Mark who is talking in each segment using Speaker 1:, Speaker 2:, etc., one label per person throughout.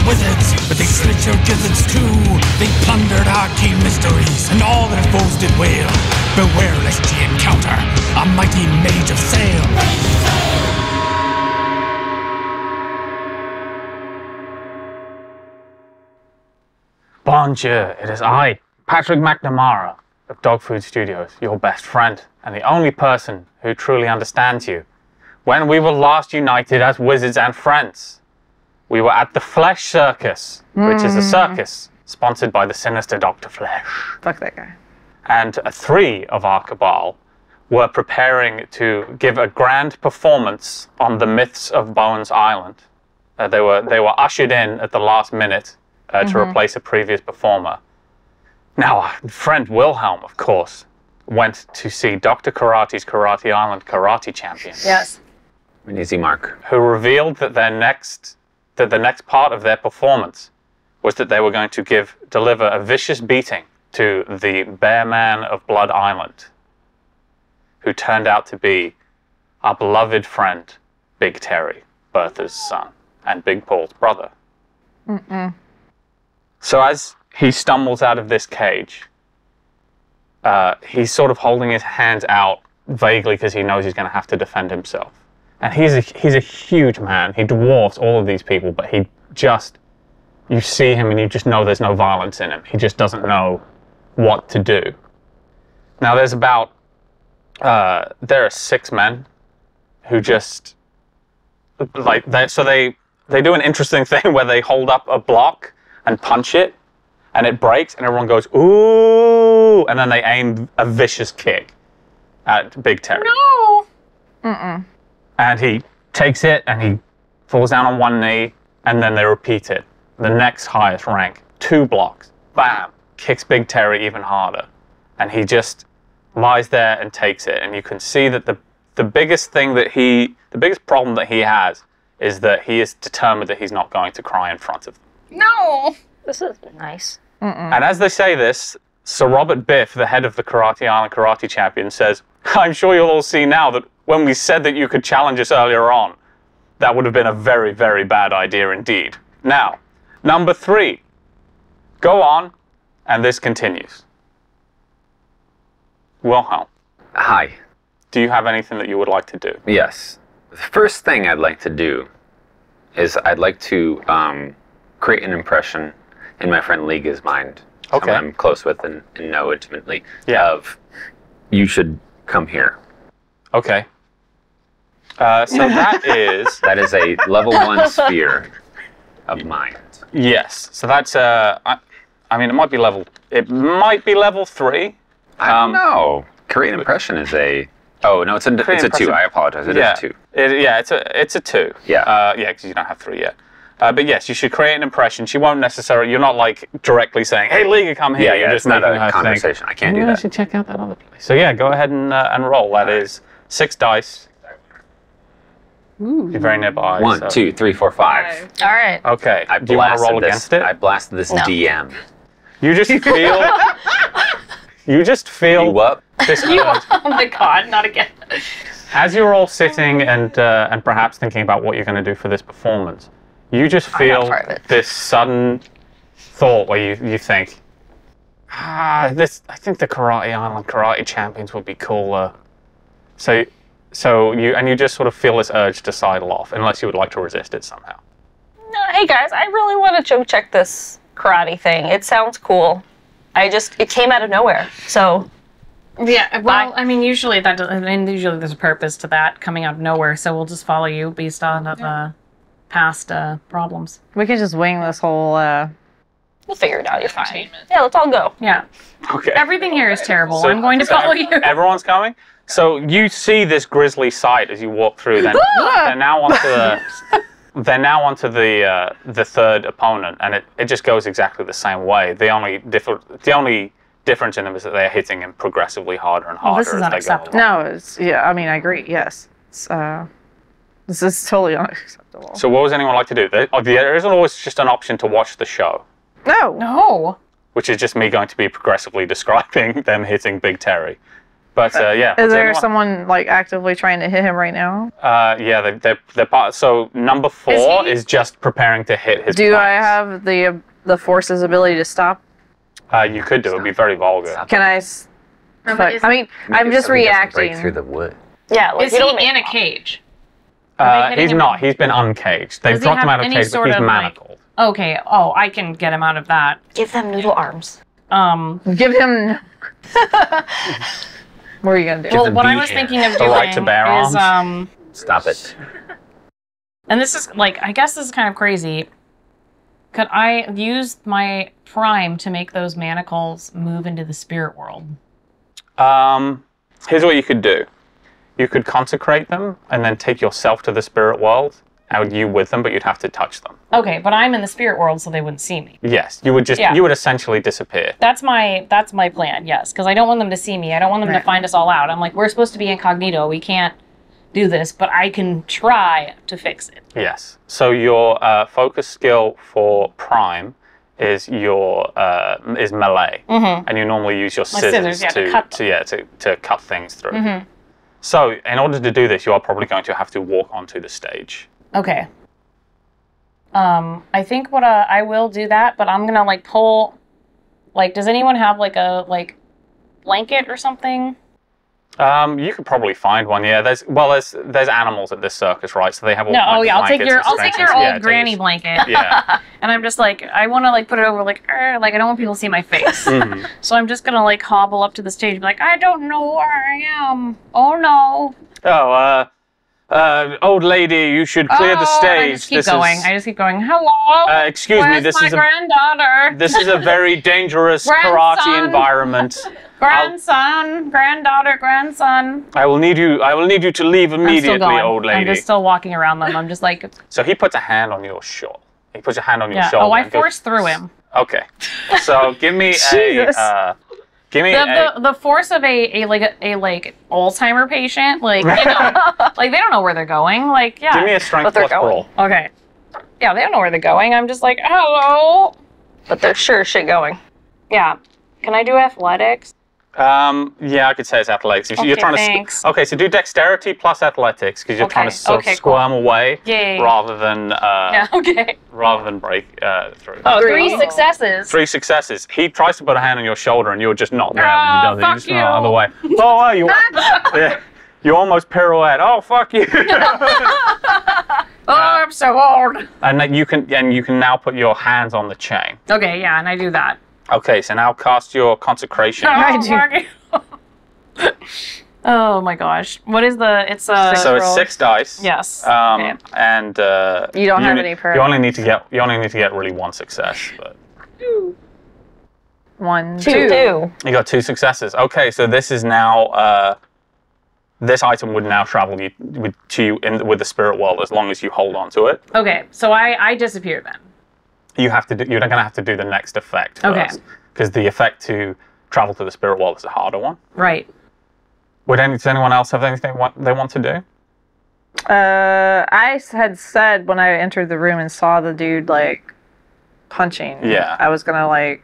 Speaker 1: were wizards, but they slit your gizzards too. They plundered arcane mysteries, and all their foes did wail. Beware lest ye encounter a mighty Mage of Sail.
Speaker 2: Bonjour, it is I, Patrick McNamara of Dog Food Studios, your best friend, and the only person who truly understands you. When we were last united as wizards and friends, we were at the Flesh Circus, which is a circus sponsored by the sinister Dr. Flesh.
Speaker 3: Fuck that guy.
Speaker 2: And 3 of our cabal were preparing to give a grand performance on the myths of Bowen's Island. They were ushered in at the last minute to replace a previous performer. Now, our friend Wilhelm, of course, went to see Dr. Karate's Karate Island karate champion.
Speaker 3: Yes.
Speaker 4: An easy mark.
Speaker 2: Who revealed that the next part of their performance was that they were going to deliver a vicious beating to the Bear Man of Blood Island, who turned out to be our beloved friend, Big Terry, Bertha's son, and Big Paul's brother. So as he stumbles out of this cage, he's sort of holding his hands out vaguely because he knows he's going to have to defend himself. And he's a huge man. He dwarfs all of these people, but you see him and you just know there's no violence in him. He just doesn't know what to do. Now there's there are 6 men who just, they do an interesting thing where they hold up a block and punch it, and it breaks, and everyone goes, ooh, and then they aim a vicious kick at Big Terry.
Speaker 3: No!
Speaker 2: And he takes it, and he falls down on one knee, and then they repeat it. The next highest rank, 2 blocks, bam, kicks Big Terry even harder. And he just lies there and takes it, and you can see that the biggest problem that he has is that he is determined that he's not going to cry in front of them.
Speaker 3: No!
Speaker 5: This is nice.
Speaker 2: And as they say this, Sir Robert Biff, the head of the Karate Island karate champion, says, I'm sure you'll all see now that when we said that you could challenge us earlier on, that would have been a very, very bad idea indeed. Now, number 3. Go on, and this continues. Wilhelm.
Speaker 4: Hi.
Speaker 2: Do you have anything that you would like to do?
Speaker 4: Yes. The first thing I'd like to do is I'd like to create an impression in my friend Liga's mind, someone I'm close with and know intimately, of you should come here. Okay. So that is... That is a level 1 sphere of mind.
Speaker 2: Yes. So that's, I mean, it might be level 3.
Speaker 4: I don't know. Create an impression is a... Oh, no, it's a 2. I apologize. It is a 2.
Speaker 2: It's a 2.
Speaker 4: Yeah.
Speaker 2: Yeah, because you don't have 3 yet. But yes, you should create an impression. She won't necessarily... You're not like directly saying, "Hey, Liga, come here."
Speaker 4: Yeah,
Speaker 2: just
Speaker 4: it's not
Speaker 2: making
Speaker 4: a
Speaker 2: her
Speaker 4: conversation.
Speaker 2: Think,
Speaker 4: I can't do that.
Speaker 2: I should check out that other place. So yeah, go ahead and roll. That is 6 dice.
Speaker 3: Ooh.
Speaker 2: You're very nearby.
Speaker 4: 1, 2, 3, 4, 5.
Speaker 5: All right.
Speaker 2: Okay. Do you want to roll against it?
Speaker 4: I blasted this DM.
Speaker 2: You just feel... You just feel...
Speaker 4: You up?
Speaker 2: This
Speaker 3: Oh my god, not again.
Speaker 2: As you're all sitting and perhaps thinking about what you're going to do for this performance, you just feel this sudden thought where you think, I think the Karate Island karate champions would be cooler. So you just sort of feel this urge to sidle off, unless you would like to resist it somehow.
Speaker 5: No, hey guys, I really want to go check this karate thing. It sounds cool. It came out of nowhere, so...
Speaker 3: Yeah, well, I mean, usually there's a purpose to that coming out of nowhere, so we'll just follow you based on past problems.
Speaker 6: We could just wing this whole...
Speaker 5: We'll figure it out, you're fine. Yeah, let's all go.
Speaker 3: Yeah.
Speaker 2: Okay.
Speaker 3: Everything here is terrible. So, I'm going to follow you.
Speaker 2: Everyone's coming? So you see this grisly sight as you walk through. They're now onto the third opponent, and it just goes exactly the same way. The only difference in them is that they're hitting him progressively harder and harder.
Speaker 3: This is unacceptable.
Speaker 6: No, I mean, I agree, yes. This is totally unacceptable.
Speaker 2: So what does anyone like to do? There isn't always just an option to watch the show.
Speaker 6: No.
Speaker 3: No.
Speaker 2: Which is just me going to be progressively describing them hitting Big Terry. But yeah.
Speaker 6: Is there someone like actively trying to hit him right now?
Speaker 2: Yeah, they're part. So number 4 is just preparing to hit his.
Speaker 6: Do I have the force's ability to stop?
Speaker 2: You could do. It'd be very vulgar.
Speaker 6: Can I? I mean, I'm just reacting.
Speaker 4: Break through the wood.
Speaker 5: Yeah. Like,
Speaker 3: Is he in a cage?
Speaker 2: He's not. He's been uncaged. They've dropped him out of a cage, but he's manacled.
Speaker 3: Okay. Oh, I can get him out of that.
Speaker 5: Give them noodle arms.
Speaker 6: Give him. What are you gonna do?
Speaker 3: Well, what I was thinking of doing
Speaker 2: right to bear
Speaker 3: is
Speaker 4: Stop it.
Speaker 3: and this is like, I guess this is kind of crazy. Could I use my prime to make those manacles move into the spirit world?
Speaker 2: Here's what you could do. You could consecrate them and then take yourself to the spirit world, and you with them, but you'd have to touch them.
Speaker 3: Okay, but I'm in the spirit world, so they wouldn't see me.
Speaker 2: Yes, you would just you would essentially disappear.
Speaker 3: That's my plan. Yes, because I don't want them to see me. I don't want them to find us all out. I'm like, we're supposed to be incognito. We can't do this, but I can try to fix it.
Speaker 2: Yes. So your focus skill for prime is your is melee, and you normally use your scissors to cut things through. So in order to do this, you are probably going to have to walk onto the stage.
Speaker 3: Okay. I think what I will do that, but I'm gonna like pull. Like, does anyone have like a blanket or something?
Speaker 2: You could probably find one. Yeah, there's animals at this circus, right? So they have all.
Speaker 3: No,
Speaker 2: kinds of
Speaker 3: I'll take your old
Speaker 2: yeah,
Speaker 3: granny blanket.
Speaker 2: Yeah.
Speaker 3: And I'm just like, I want to like put it over like I don't want people to see my face. So I'm just gonna like hobble up to the stage, and be like, I don't know where I am. Oh no.
Speaker 2: Oh, old lady, you should clear the stage.
Speaker 3: I just keep going. Hello.
Speaker 2: Excuse me. This is
Speaker 3: granddaughter.
Speaker 2: This is a very dangerous karate environment.
Speaker 3: Granddaughter, grandson.
Speaker 2: I will need you to leave immediately, old lady.
Speaker 3: I'm just still walking around them. I'm just like.
Speaker 2: So he puts a hand on your shoulder. He puts a hand on your shoulder.
Speaker 3: Oh, I forced through him.
Speaker 2: Okay. So give me
Speaker 3: the force of a Alzheimer patient, like, you know, like they don't know where they're going. Like, yeah.
Speaker 2: Give me a strength plus roll.
Speaker 3: Okay. Yeah, they don't know where they're going. I'm just like, hello.
Speaker 5: But they're sure shit going.
Speaker 3: Yeah. Can I do athletics?
Speaker 2: Yeah, I could say it's athletics. You're trying
Speaker 3: thanks.
Speaker 2: Okay, so do dexterity plus athletics because you're trying to sort of squirm away rather than rather than break through.
Speaker 3: Oh, 3 successes.
Speaker 2: 3 successes. He tries to put a hand on your shoulder and you're just not there. And he does it. You just run out of the way. Oh, you almost pirouette. Oh, fuck you.
Speaker 3: I'm so old.
Speaker 2: And then you can now put your hands on the chain.
Speaker 3: Okay, yeah, and I do that.
Speaker 2: Okay, so now cast your consecration.
Speaker 3: Oh my gosh. What is it's
Speaker 2: so it's 6 dice.
Speaker 3: Yes.
Speaker 2: And
Speaker 6: you don't have any perks.
Speaker 2: You only need to get really 1 success, but
Speaker 6: 1, 2.
Speaker 2: You got 2 successes. Okay, so this is now this item would now travel with the spirit world as long as you hold on to it.
Speaker 3: Okay, so I disappear then.
Speaker 2: You're going to have to do the next effect first. Because the effect to travel to the spirit world is a harder one.
Speaker 3: Right.
Speaker 2: Does anyone else have anything they want to do?
Speaker 6: I had said when I entered the room and saw the dude like punching.
Speaker 2: Yeah.
Speaker 6: I was gonna like.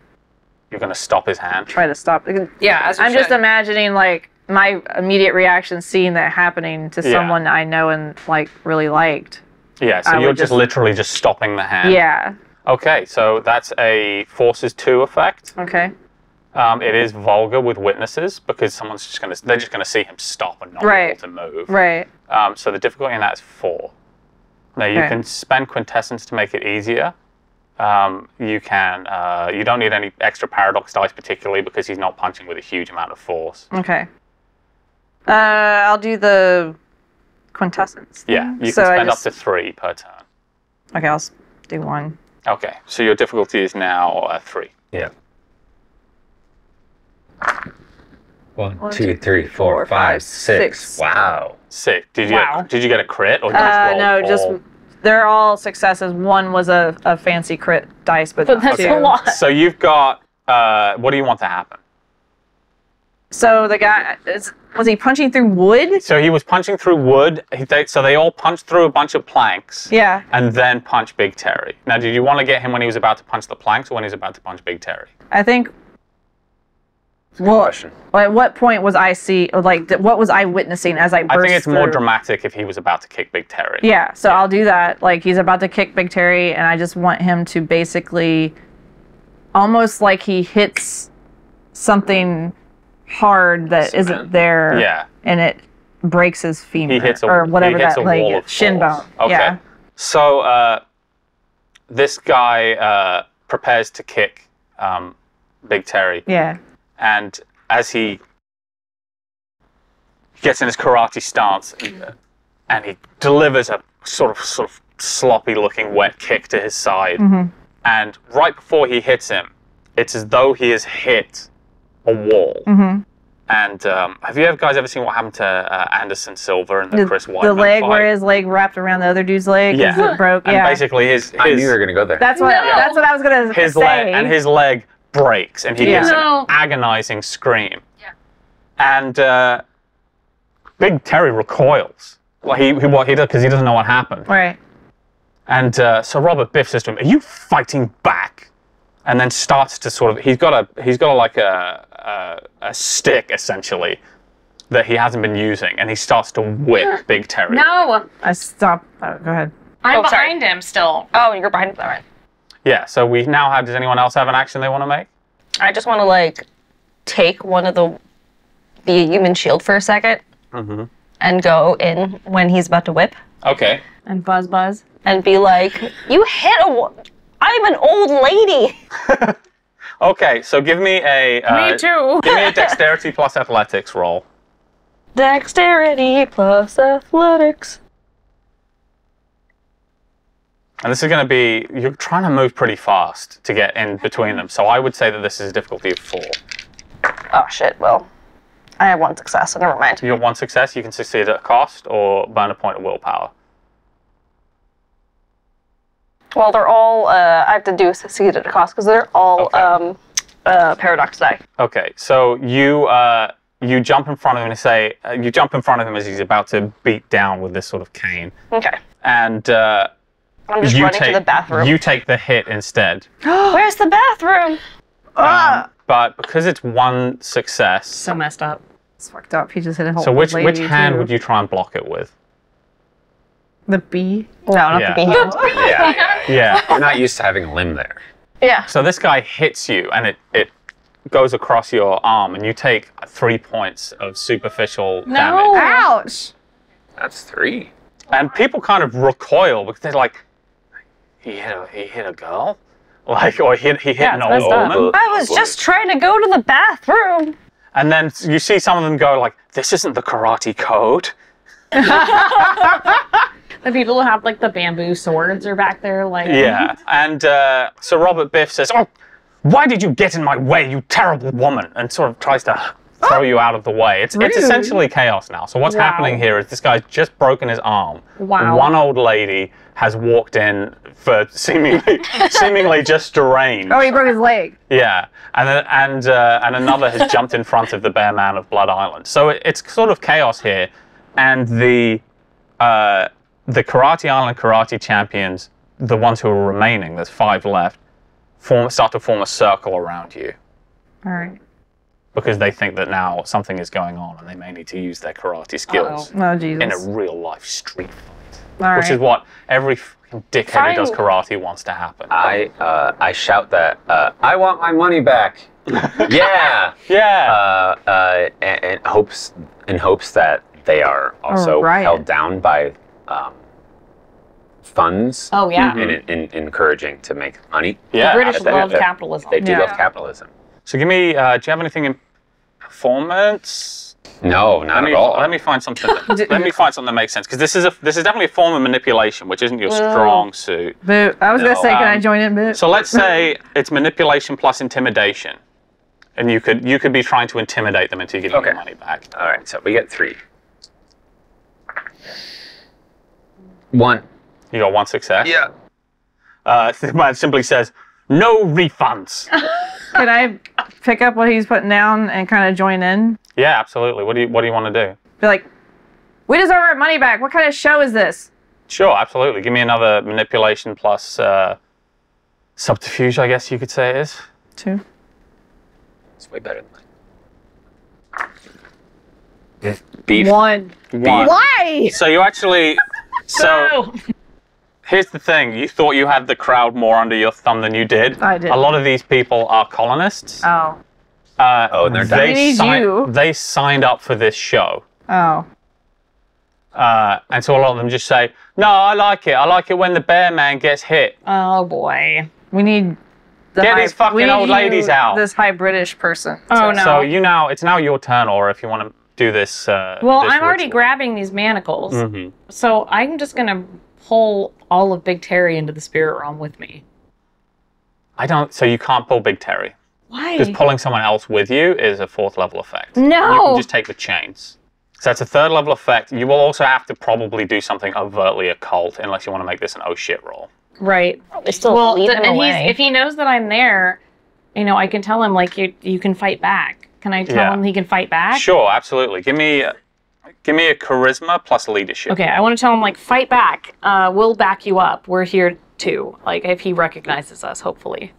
Speaker 2: You're gonna stop his hand.
Speaker 6: Try to stop.
Speaker 3: Yeah.
Speaker 6: I'm just imagining like my immediate reaction seeing that happening to someone I know and like really liked.
Speaker 2: Yeah. So you're just literally just stopping the hand.
Speaker 6: Yeah.
Speaker 2: Okay, so that's a Forces 2 effect.
Speaker 6: Okay.
Speaker 2: It is vulgar with witnesses because they're just gonna see him stop and not be able to move.
Speaker 6: Right.
Speaker 2: So the difficulty in that is 4. Now you can spend quintessence to make it easier. You don't need any extra paradox dice particularly because he's not punching with a huge amount of force.
Speaker 6: Okay. I'll do the quintessence.
Speaker 2: Yeah, you can spend up to 3 per turn.
Speaker 6: Okay, I'll do 1.
Speaker 2: Okay, so your difficulty is now 3.
Speaker 4: Yeah. 1, 2, 3, 4, 5, 6. Wow.
Speaker 2: 6. Did you get a crit or just roll
Speaker 6: they're all successes. 1 was a fancy crit dice, but
Speaker 3: that's a lot.
Speaker 2: So you've got what do you want to happen?
Speaker 6: So the guy was he punching through wood?
Speaker 2: So he was punching through wood. So they all punched through a bunch of planks.
Speaker 6: Yeah.
Speaker 2: And then punch Big Terry. Now, did you want to get him when he was about to punch the planks or when he was about to punch Big Terry?
Speaker 6: I think Well,
Speaker 4: question.
Speaker 6: at what point was what was I witnessing as I burst
Speaker 2: I think it's more
Speaker 6: through?
Speaker 2: dramatic if he was about to kick Big Terry.
Speaker 6: Yeah, so I'll do that. Like, he's about to kick Big Terry, and I just want him to basically, almost like he hits something hard that isn't there.
Speaker 2: Yeah.
Speaker 6: And it breaks his femur.
Speaker 2: He hits
Speaker 6: or whatever that,
Speaker 2: wall of
Speaker 6: shin
Speaker 2: balls.
Speaker 6: bone.
Speaker 2: Okay.
Speaker 6: Yeah.
Speaker 2: So, this guy prepares to kick Big Terry.
Speaker 6: Yeah.
Speaker 2: And as he gets in his karate stance and he delivers a sort of sloppy-looking wet kick to his side, and right before he hits him, it's as though he has hit a wall. And have you guys ever seen what happened to Anderson Silva and the Chris Weidman
Speaker 6: The leg
Speaker 2: fight?
Speaker 6: where his leg wrapped around the other dude's leg
Speaker 2: Yeah.
Speaker 6: as it broke.
Speaker 2: And
Speaker 6: Yeah.
Speaker 2: basically
Speaker 4: I knew you were going to go there.
Speaker 6: That's what I was gonna
Speaker 2: his
Speaker 6: say.
Speaker 2: his leg breaks and he gives
Speaker 3: No.
Speaker 2: an agonizing scream. Yeah. And Big Terry recoils. Like he does because he doesn't know what happened.
Speaker 6: Right.
Speaker 2: And so Robert Biff says to him, "Are you fighting back?" And then starts to sort of he's got like a stick essentially that he hasn't been using, and he starts to whip Big Terry.
Speaker 3: No,
Speaker 6: I stopped. Oh, go ahead.
Speaker 3: I'm
Speaker 5: Oh, sorry.
Speaker 3: behind him still.
Speaker 5: Oh, you're behind me, all right.
Speaker 2: Yeah. So we now have. Does anyone else have an action they want to make?
Speaker 5: I just want to like take be a human shield for a second, and go in when he's about to whip,
Speaker 2: Okay.
Speaker 3: And Buzz.
Speaker 5: and be like, "You hit I'm an old lady."
Speaker 2: Okay. So give me a.
Speaker 3: Me too.
Speaker 2: Give me a dexterity plus athletics roll.
Speaker 5: Dexterity plus athletics.
Speaker 2: And this is going to be, you're trying to move pretty fast to get in between them. So I would say that this is a difficulty of 4.
Speaker 5: Oh shit! Well, I have one success, so never mind.
Speaker 2: You have 1 success, you can succeed at a cost or burn a point of willpower.
Speaker 5: Well, they're all. I have to do succeed at a cost because they're all
Speaker 2: Okay.
Speaker 5: paradox die.
Speaker 2: Okay, so you jump in front of him and say, you jump in front of him as he's about to beat down with this sort of cane.
Speaker 5: Okay.
Speaker 2: And
Speaker 5: I'm just running to the bathroom.
Speaker 2: you take the hit instead.
Speaker 5: Where's the bathroom?
Speaker 2: But because it's 1 success,
Speaker 3: So messed up.
Speaker 6: It's fucked up. He just hit a whole
Speaker 2: so which
Speaker 6: lady,
Speaker 2: hand
Speaker 6: too.
Speaker 2: would you try and block it with?
Speaker 6: The B?
Speaker 5: No, not
Speaker 2: Yeah.
Speaker 5: the B hand.
Speaker 2: Yeah.
Speaker 4: You're not used to having a limb there.
Speaker 5: Yeah.
Speaker 2: So this guy hits you, and it goes across your arm, and you take 3 points of superficial damage.
Speaker 6: Ouch!
Speaker 4: That's 3.
Speaker 2: And people kind of recoil because they're like, he hit a girl, like, or he hit an
Speaker 3: it's
Speaker 2: old
Speaker 3: messed up.
Speaker 2: woman.
Speaker 5: I was just trying to go to the bathroom.
Speaker 2: And then you see some of them go like, this isn't the karate code.
Speaker 3: The people who have like the bamboo swords are back there, like.
Speaker 2: Yeah. And so Robert Biff says, "Oh, why did you get in my way, you terrible woman?" And sort of tries to throw you out of the way. It's essentially chaos now. So what's
Speaker 3: Wow.
Speaker 2: happening here is this guy's just broken his arm.
Speaker 3: Wow.
Speaker 2: One old lady has walked in for seemingly just deranged.
Speaker 6: Oh, he broke his leg.
Speaker 2: Yeah, and another has jumped in front of the Bear Man of Blood Island. So it's sort of chaos here, and the Karate Island karate champions, the ones who are remaining, there's 5 left, start to form a circle around you
Speaker 6: All right.
Speaker 2: because they think that now something is going on and they may need to use their karate skills
Speaker 6: Oh, Jesus.
Speaker 2: in a real life street fight,
Speaker 6: All
Speaker 2: which is
Speaker 6: right.
Speaker 2: what every fucking dickhead who does
Speaker 5: Fine.
Speaker 2: karate wants to happen.
Speaker 4: I shout that I want my money back. Yeah.
Speaker 2: Yeah.
Speaker 4: And hopes that they are also
Speaker 6: riot.
Speaker 4: held down by funds.
Speaker 3: Oh yeah.
Speaker 4: And encouraging to make money.
Speaker 2: Yeah.
Speaker 3: The British
Speaker 4: absolutely.
Speaker 3: love capitalism.
Speaker 4: They do
Speaker 6: Yeah.
Speaker 4: love capitalism.
Speaker 2: So give me, do you have anything in performance?
Speaker 4: No, not at all.
Speaker 2: Let me find something. Let me find something that makes sense because this is definitely a form of manipulation, which isn't your strong suit.
Speaker 6: Boo. I was going to
Speaker 4: No,
Speaker 6: say, can I join in, Boo?
Speaker 2: So let's say it's manipulation plus intimidation, and you could be trying to intimidate them into giving
Speaker 4: Okay.
Speaker 2: your money back.
Speaker 4: All right, so we get 3. 1.
Speaker 2: You got 1 success.
Speaker 4: Yeah.
Speaker 2: The man simply says, "No refunds."
Speaker 6: Can I pick up what he's putting down and kind of join in?
Speaker 2: Yeah, absolutely. What do you want to do?
Speaker 6: Be like, we deserve our money back. What kind of show is this?
Speaker 2: Sure, absolutely. Give me another manipulation plus subterfuge, I guess you could say it is.
Speaker 6: 2.
Speaker 4: It's way better than mine. Beef.
Speaker 6: One. Why?
Speaker 2: So you actually... So... Here's the thing. You thought you had the crowd more under your thumb than you did.
Speaker 6: I did.
Speaker 2: A lot of these people are colonists.
Speaker 6: Oh.
Speaker 4: And they're dying.
Speaker 2: They signed up for this show.
Speaker 6: Oh.
Speaker 2: And so a lot of them just say, no, I like it. I like it when the bear man gets hit.
Speaker 3: Oh boy.
Speaker 6: We need
Speaker 2: Get these fucking old ladies out.
Speaker 6: This high British person.
Speaker 3: Oh no.
Speaker 2: So it's now your turn, or if you want to do this.
Speaker 3: Well,
Speaker 2: this
Speaker 3: I'm already
Speaker 2: ritual.
Speaker 3: grabbing these manacles.
Speaker 2: Mm-hmm.
Speaker 3: So I'm just gonna pull all of Big Terry into the spirit realm with me.
Speaker 2: So you can't pull Big Terry.
Speaker 3: Why?
Speaker 2: Because pulling someone else with you is a 4th level effect.
Speaker 3: No.
Speaker 2: You can just take the chains. So that's a 3rd level effect. You will also have to probably do something overtly occult, unless you want to make this an oh shit roll.
Speaker 3: Right.
Speaker 5: They still lead him away.
Speaker 3: If he knows that I'm there, I can tell him like you can fight back. Can I tell him he can fight back?
Speaker 2: Sure, absolutely. Give me a charisma plus leadership.
Speaker 3: Okay, I want to tell him like fight back. We'll back you up. We're here too. Like if he recognizes us, hopefully.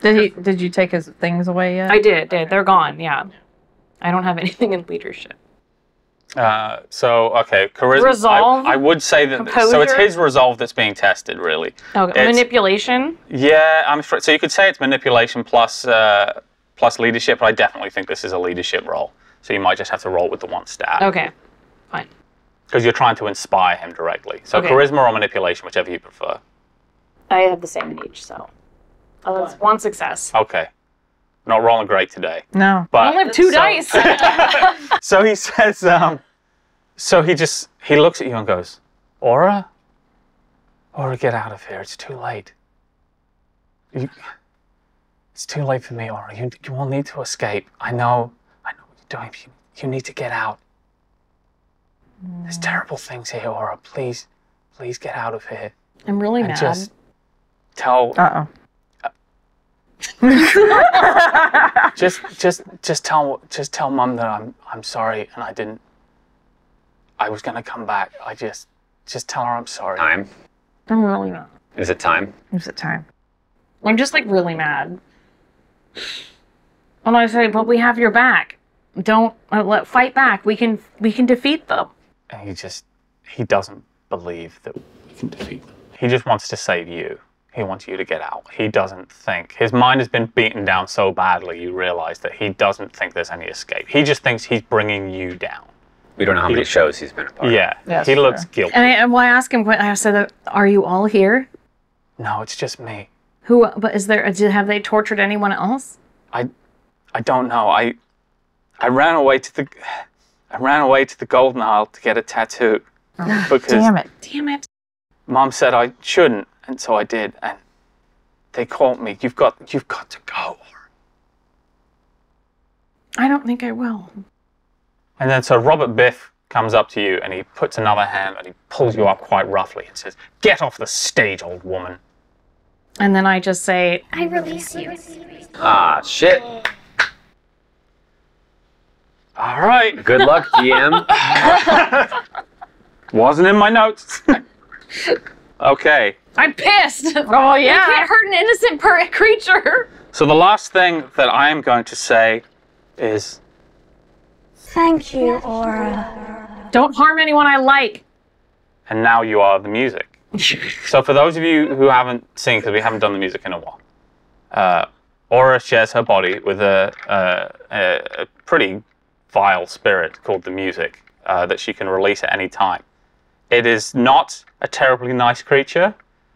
Speaker 6: Did you take his things away yet?
Speaker 3: I did. They're gone. Yeah. I don't have anything in leadership.
Speaker 2: Okay, charisma.
Speaker 3: Resolve?
Speaker 2: I would say that.
Speaker 3: Composure?
Speaker 2: So it's his resolve that's being tested, really.
Speaker 3: Okay. Manipulation.
Speaker 2: Yeah, I'm afraid. So you could say it's manipulation plus leadership, but I definitely think this is a leadership roll. So you might just have to roll with the 1 stat.
Speaker 3: Okay. Fine.
Speaker 2: Because you're trying to inspire him directly. So charisma or manipulation, whichever you prefer.
Speaker 3: I have the same each, so. Oh, that's 1 success.
Speaker 2: Okay. Not rolling great today.
Speaker 6: No.
Speaker 2: But
Speaker 3: I only have 2 dice.
Speaker 2: So he says, he looks at you and goes, Aura, get out of here. It's too late. It's too late for me, Aura. You will need to escape. I know what you're doing. You need to get out. There's terrible things here, Aura. Please get out of here.
Speaker 3: I'm really mad.
Speaker 2: Just tell. Just tell Mum that I'm sorry and I was gonna come back. Just tell her I'm sorry.
Speaker 4: Time.
Speaker 3: I'm really mad.
Speaker 4: Is it time?
Speaker 6: Is it time?
Speaker 3: I'm just like really mad. And I say, but we have your back. Don't fight back. We can defeat them.
Speaker 2: And he doesn't believe that we can defeat them. He just wants to save you. He wants you to get out. He doesn't think. His mind has been beaten down so badly, you realize that he doesn't think there's any escape. He just thinks he's bringing you down.
Speaker 4: We don't know how many shows he's been a part of.
Speaker 2: Yeah, he looks guilty.
Speaker 3: And I ask him, I said, are you all here?
Speaker 2: No, it's just me.
Speaker 3: But have they tortured anyone else?
Speaker 2: I don't know. I ran away to the Golden Isle to get a tattoo.
Speaker 6: Oh,
Speaker 2: because
Speaker 6: damn it.
Speaker 2: Mom said I shouldn't, and so I did, and they caught me. You've got to go.
Speaker 3: I don't think I will.
Speaker 2: And then so Robert Biff comes up to you and he puts another hand and he pulls you up quite roughly and says, "Get off the stage, old woman."
Speaker 3: And then I just say,
Speaker 7: I release you.
Speaker 4: Ah, shit.
Speaker 2: All right.
Speaker 4: Good luck, GM.
Speaker 2: Wasn't in my notes. Okay.
Speaker 3: I'm pissed.
Speaker 6: Oh, yeah.
Speaker 3: You can't hurt an innocent creature.
Speaker 2: So the last thing that I am going to say is,
Speaker 7: Thank you, Aura.
Speaker 3: Don't harm anyone I like.
Speaker 2: and now you are the music. So for those of you who haven't seen, because we haven't done the music in a while, Aura shares her body with a pretty vile spirit called the music that she can release at any time. It is not a terribly nice creature,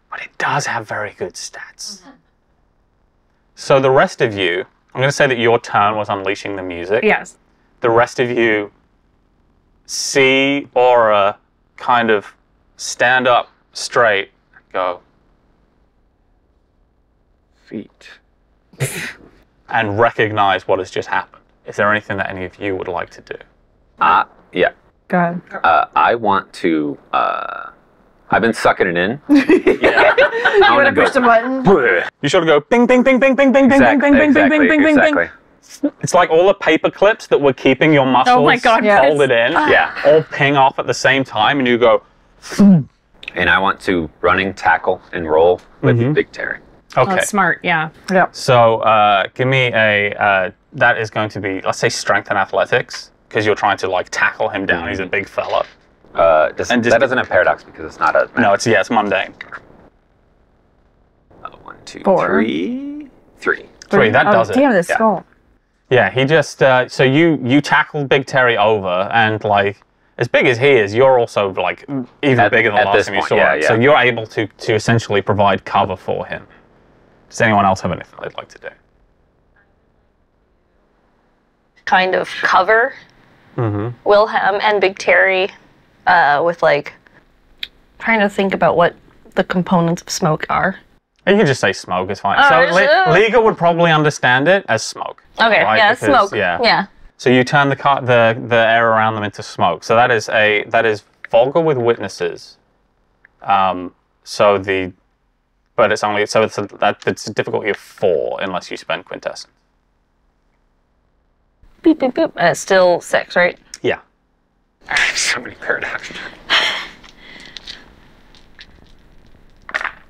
Speaker 2: but it does have very good stats. So the rest of you, I'm going to say that your turn was unleashing the music.
Speaker 3: Yes.
Speaker 2: The rest of you see Aura kind of stand up straight and go, feet, and recognize what has just happened. Is there anything that any of you would like to do?
Speaker 4: Yeah.
Speaker 6: Go ahead.
Speaker 4: I want to. I've been sucking it in.
Speaker 2: Yeah.
Speaker 6: You want to push the button?
Speaker 2: You should go bing, bing, bing, bing, bing, bing, bing, bing, bing, bing, bing, bing, bing, bing, bing. It's like all the paper clips that were keeping your muscles folded in, all ping off at the same time, and you go.
Speaker 4: And I want to running, tackle, and roll with Big Terry.
Speaker 2: Okay.
Speaker 3: That's smart, yeah.
Speaker 2: So give me a, that is going to be, let's say strength and athletics. because you're trying to like tackle him down. He's a big fella.
Speaker 4: That doesn't have paradox because it's not a.
Speaker 2: No, it's mundane.
Speaker 4: 1, 2,
Speaker 6: Four.
Speaker 4: 3. 3.
Speaker 2: 3. That does it.
Speaker 6: Damn, this skull.
Speaker 2: Yeah, he just so you tackle Big Terry over, and like as big as he is, you're also like even bigger than the last time you saw him. So you're able to essentially provide cover for him. Does anyone else have anything they'd like to do?
Speaker 5: Kind of cover Wilhelm and Big Terry with like trying to think about what the components of smoke are.
Speaker 2: You can just say smoke, it's fine.
Speaker 5: Oh,
Speaker 2: So Liga would probably understand it as smoke.
Speaker 5: Okay,
Speaker 2: right?
Speaker 5: yeah,
Speaker 2: Because,
Speaker 5: smoke.
Speaker 2: Yeah.
Speaker 5: Yeah.
Speaker 2: So you turn the air around them into smoke. So that is vulgar with witnesses. But it's only it's a difficulty of 4 unless you spend quintessence.
Speaker 5: Boop, boop, boop. And it's still 6, right?
Speaker 2: Yeah.
Speaker 4: So many paradox.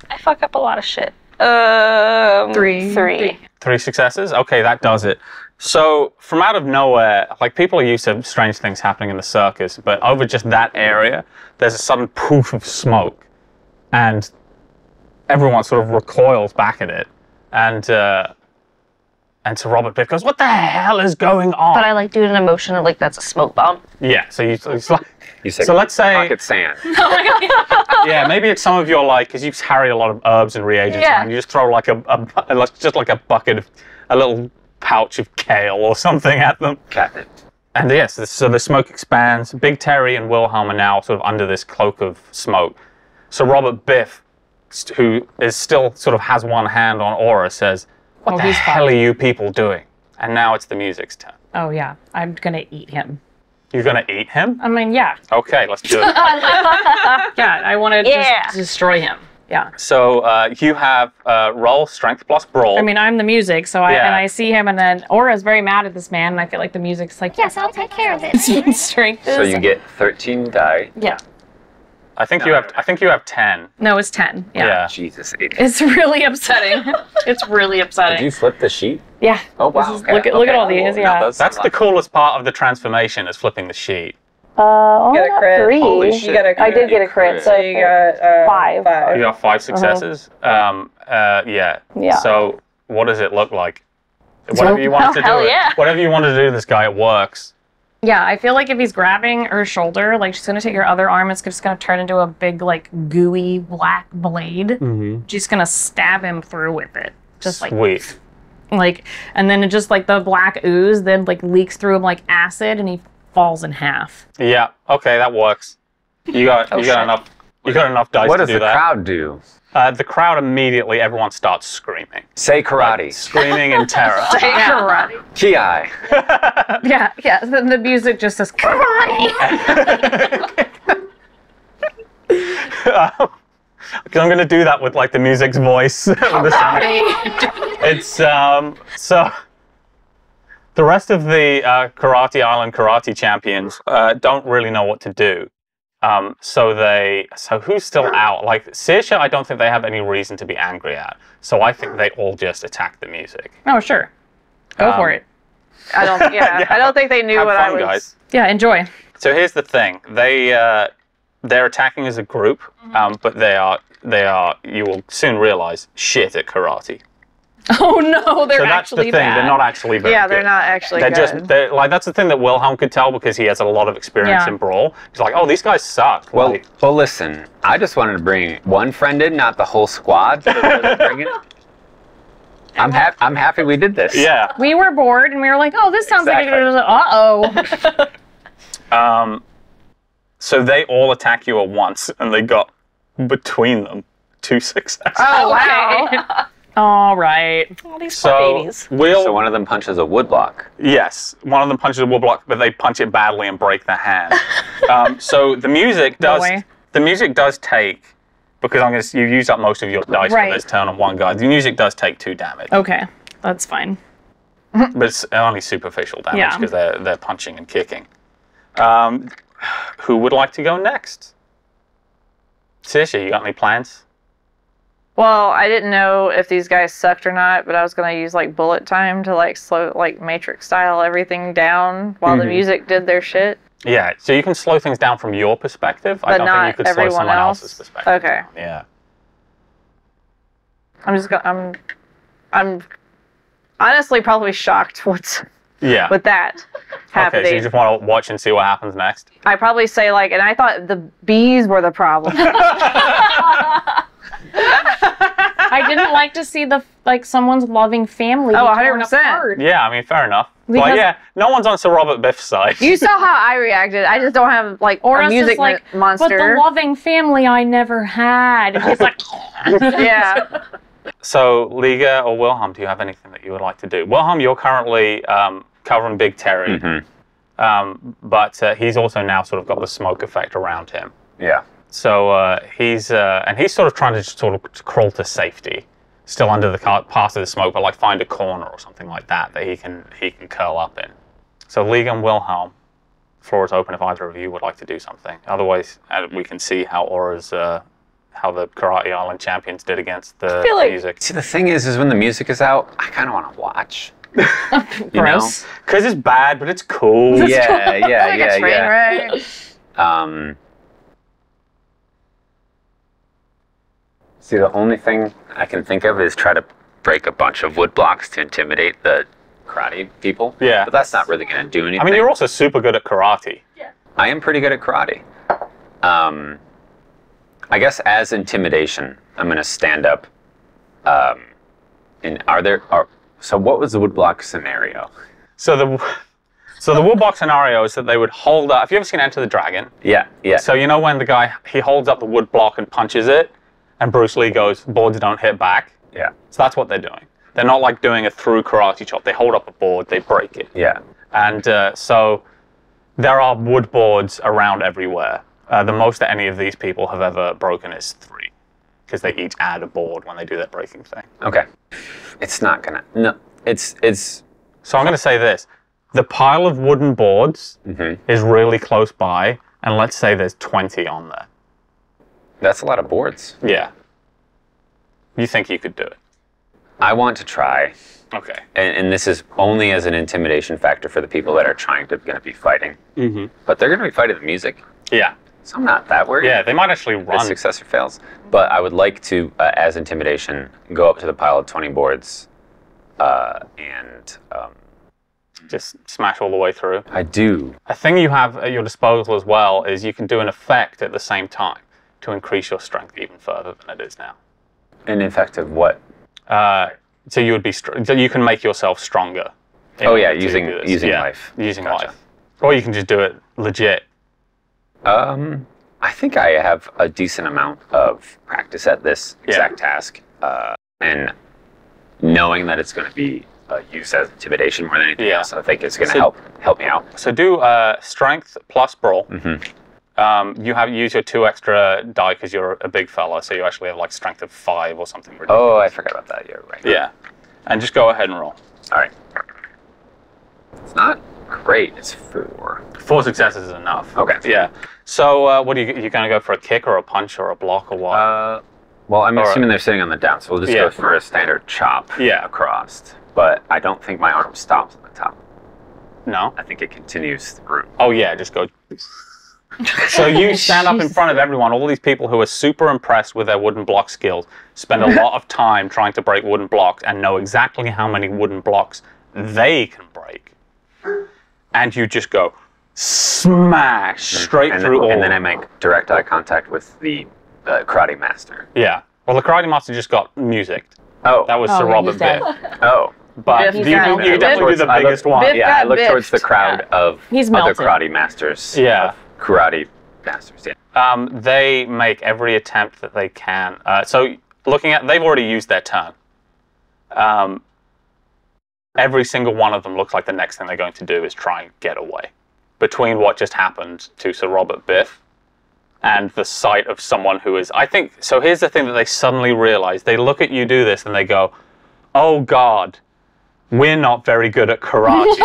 Speaker 5: I fuck up a lot of shit. 3.
Speaker 2: 3 successes? Okay, that does it. So, from out of nowhere, like, people are used to strange things happening in the circus, but over just that area, there's a sudden poof of smoke, and everyone sort of recoils back at it, and so Robert Biff goes, "What the hell is going on?"
Speaker 5: But I like doing an emotion of like, that's a smoke bomb.
Speaker 2: Yeah, so it's like...
Speaker 4: You say,
Speaker 2: So let's say...
Speaker 4: pocket sand.
Speaker 2: Yeah, maybe it's some of your, like, because you carry a lot of herbs and reagents around, you just throw like just like a bucket of, a little pouch of kale or something at them.
Speaker 4: Catnip.
Speaker 2: And yes, so the smoke expands. Big Terry and Wilhelm are now sort of under this cloak of smoke. So Robert Biff, who is still sort of has one hand on Aura, says, "What the hell are you people doing?" And now it's the music's turn.
Speaker 3: Oh yeah, I'm gonna eat him.
Speaker 2: You're gonna eat him?
Speaker 3: I mean, yeah.
Speaker 2: Okay, let's do it.
Speaker 3: Yeah, I want to just destroy him. Yeah.
Speaker 2: So you have roll strength plus brawl.
Speaker 3: I mean, I'm the music, so I see him, and then Aura's very mad at this man, and I feel like the music's like,
Speaker 7: Yes, I'll take care of it.
Speaker 3: strength.
Speaker 4: So you get 13 die.
Speaker 3: Yeah.
Speaker 2: I think you have 10.
Speaker 3: No, it's 10. Yeah.
Speaker 4: Jesus, 80.
Speaker 3: It's really upsetting. It's really upsetting.
Speaker 4: Did you flip the sheet?
Speaker 3: Yeah.
Speaker 4: Oh, wow.
Speaker 3: This is- Look at all these. Yeah.
Speaker 2: That's the coolest part of the transformation is flipping the sheet.
Speaker 8: Only
Speaker 6: got a
Speaker 8: got
Speaker 6: crit.
Speaker 8: 3.
Speaker 4: Holy shit.
Speaker 6: You got a crit.
Speaker 8: I did get a crit, so
Speaker 6: you got
Speaker 8: 5.
Speaker 2: You got 5 successes. Yeah.
Speaker 8: Yeah.
Speaker 2: So what does it look like? Whatever you want to do.
Speaker 5: hell yeah.
Speaker 2: Whatever you want to do, this guy, it works.
Speaker 3: Yeah, I feel like if he's grabbing her shoulder, like she's gonna take her other arm, it's just gonna turn into a big, like, gooey black blade. Mm-hmm. She's gonna stab him through with it. Just
Speaker 2: Sweet.
Speaker 3: like, and then it just like the black ooze then like leaks through him like acid, and he falls in half.
Speaker 2: Yeah. Okay, that works. You got enough. You got enough dice
Speaker 4: What
Speaker 2: to
Speaker 4: does
Speaker 2: do
Speaker 4: the
Speaker 2: that.
Speaker 4: crowd do?
Speaker 2: The crowd immediately, everyone starts screaming.
Speaker 4: Say karate.
Speaker 2: Screaming in terror.
Speaker 3: Karate.
Speaker 4: Ki.
Speaker 3: Yeah. Then the music just says karate.
Speaker 2: I'm going to do that with like the music's voice. With the sound. It's so the rest of the Karate Island karate champions don't really know what to do. So who's still out? Like Saoirse, I don't think they have any reason to be angry at. So I think they all just attack the music.
Speaker 3: Oh sure, go for it.
Speaker 6: I don't. Yeah, I don't think they knew
Speaker 2: Have
Speaker 6: what
Speaker 2: fun,
Speaker 6: I was.
Speaker 2: guys.
Speaker 3: Yeah, enjoy.
Speaker 2: So here's the thing: they're attacking as a group, but they are. You will soon realize shit at karate.
Speaker 3: Oh no, they're
Speaker 2: So that's the
Speaker 3: actually
Speaker 2: thing.
Speaker 3: bad.
Speaker 2: They're not actually very
Speaker 6: Yeah, they're
Speaker 2: good.
Speaker 6: not actually
Speaker 2: They're
Speaker 6: good.
Speaker 2: they're like that's the thing that Wilhelm could tell because he has a lot of experience
Speaker 3: Yeah.
Speaker 2: in brawl. He's like, oh, these guys suck.
Speaker 4: Well,
Speaker 2: Like,
Speaker 4: well, listen. I just wanted to bring one friend in, not the whole squad. I'm happy we did this.
Speaker 2: yeah.
Speaker 3: We were bored, and we were like, "Oh, this sounds like a uh-oh."
Speaker 2: So they all attack you at once, and they got between them 2 successes.
Speaker 6: Oh wow!
Speaker 3: All right.
Speaker 5: All these poor
Speaker 2: So
Speaker 5: babies.
Speaker 4: So one of them punches a woodblock.
Speaker 2: Yes, one of them punches a wood block, but they punch it badly and break their hand. So the music does.
Speaker 3: way.
Speaker 2: The music does take, because you used up most of your dice
Speaker 3: Right.
Speaker 2: for this turn on one guy. The music does take 2 damage,
Speaker 3: Okay, that's fine.
Speaker 2: but it's only superficial damage
Speaker 3: Yeah.
Speaker 2: because they're punching and kicking. Who would like to go next? Saoirse, you got any plans?
Speaker 6: Well, I didn't know if these guys sucked or not, but I was going to use like bullet time to like slow, like Matrix style everything down while the music did their shit.
Speaker 2: Yeah, so you can slow things down from your perspective.
Speaker 6: But
Speaker 2: I don't think you could slow
Speaker 6: everyone
Speaker 2: someone
Speaker 6: else?
Speaker 2: else's perspective.
Speaker 6: Okay.
Speaker 2: Yeah.
Speaker 6: I'm honestly probably shocked with that happening.
Speaker 2: Okay, so you just want to watch and see what happens next?
Speaker 6: I probably say like, and I thought the bees were the problem.
Speaker 3: I didn't like to see someone's loving family.
Speaker 6: Oh,
Speaker 3: be torn
Speaker 6: 100%.
Speaker 3: apart.
Speaker 2: Yeah, I mean, fair enough.
Speaker 3: Because-
Speaker 2: But yeah, no one's on Sir Robert Biff's side.
Speaker 6: You saw how I reacted. I just don't have like
Speaker 3: Or
Speaker 6: a
Speaker 3: it's
Speaker 6: music
Speaker 3: just like,
Speaker 6: monster.
Speaker 3: but the loving family I never had. And he's like,
Speaker 6: Yeah.
Speaker 2: So, Liga or Wilhelm, do you have anything that you would like to do? Wilhelm, you're currently covering Big Terry, but he's also now sort of got the smoke effect around him.
Speaker 4: Yeah.
Speaker 2: So he's sort of trying to just sort of crawl to safety, still under the path of the smoke, but like find a corner or something like that he can curl up in. So Liga and Wilhelm, floor is open if either of you would like to do something. Otherwise, we can see how Aura's how the Karate Island champions did against the music.
Speaker 4: See, the thing is when the music is out, I kind of want to watch. You know?
Speaker 2: Because it's bad, but it's cool.
Speaker 4: Yeah. See, the only thing I can think of is try to break a bunch of wood blocks to intimidate the karate people.
Speaker 2: Yeah.
Speaker 4: But that's not really going to do anything.
Speaker 2: I mean, you're also super good at karate.
Speaker 4: Yeah. I am pretty good at karate. I guess as intimidation, I'm going to stand up. So what was the woodblock scenario?
Speaker 2: So the woodblock scenario is that they would hold up. Have you ever seen Enter the Dragon?
Speaker 4: Yeah.
Speaker 2: So you know when the guy, he holds up the wood block and punches it, and Bruce Lee goes, boards don't hit back?
Speaker 4: Yeah.
Speaker 2: So that's what they're doing. They're not like doing a through karate chop. They hold up a board, they break it.
Speaker 4: Yeah.
Speaker 2: And so there are wood boards around everywhere. The most that any of these people have ever broken is 3, because they each add a board when they do that breaking thing.
Speaker 4: Okay. It's not gonna. No. It's.
Speaker 2: So I'm going to say this: the pile of wooden boards is really close by, and let's say there's 20 on there.
Speaker 4: That's a lot of boards.
Speaker 2: Yeah. You think you could do it?
Speaker 4: I want to try.
Speaker 2: Okay.
Speaker 4: And this is only as an intimidation factor for the people that are going to be fighting. But they're going to be fighting the music.
Speaker 2: Yeah.
Speaker 4: So I'm not that worried.
Speaker 2: Yeah, they might actually run.
Speaker 4: If success or fails. But I would like to, as intimidation, go up to the pile of 20 boards and...
Speaker 2: just smash all the way through.
Speaker 4: I do.
Speaker 2: A thing you have at your disposal as well is you can do an effect at the same time to increase your strength even further than it is now.
Speaker 4: An effect of what?
Speaker 2: So you would be so you can make yourself stronger.
Speaker 4: Oh yeah, using life.
Speaker 2: Using life. Or you can just do it legit.
Speaker 4: I think I have a decent amount of practice at this exact task, and knowing that it's going to be used as intimidation more than anything else, I think it's going to help me out.
Speaker 2: So do strength plus brawl. You use your 2 extra die because you're a big fella, so you actually have like strength of 5 or something ridiculous.
Speaker 4: Oh, I forgot about that. You're right.
Speaker 2: Yeah, and just go ahead and roll.
Speaker 4: All right. It's not great. It's 4.
Speaker 2: 4 successes is enough.
Speaker 4: Okay.
Speaker 2: Yeah. So what are you going to go for, a kick or a punch or a block or what?
Speaker 4: Well, I'm assuming they're sitting on the down, so we'll just go for a standard chop across. But I don't think my arm stops on the top.
Speaker 2: No?
Speaker 4: I think it continues through.
Speaker 2: Oh yeah, just go. So you stand up in front of everyone, all these people who are super impressed with their wooden block skills, spend a lot of time trying to break wooden blocks and know exactly how many wooden blocks they can break. And you just go smash straight through all.
Speaker 4: And then I make direct eye contact with the karate master.
Speaker 2: Yeah. Well, the karate master just got music.
Speaker 4: Oh.
Speaker 2: That was Sir Robert Biff.
Speaker 4: Oh.
Speaker 2: But you definitely do the biggest one.
Speaker 4: I look towards the crowd of other karate masters.
Speaker 2: Yeah.
Speaker 4: Karate masters, yeah.
Speaker 2: They make every attempt that they can. So looking at, they've already used their turn. Every single one of them looks like the next thing they're going to do is try and get away. Between what just happened to Sir Robert Biff and the sight of someone who is, I think, so here's the thing that they suddenly realize. They look at you do this and they go, oh God, we're not very good at karate.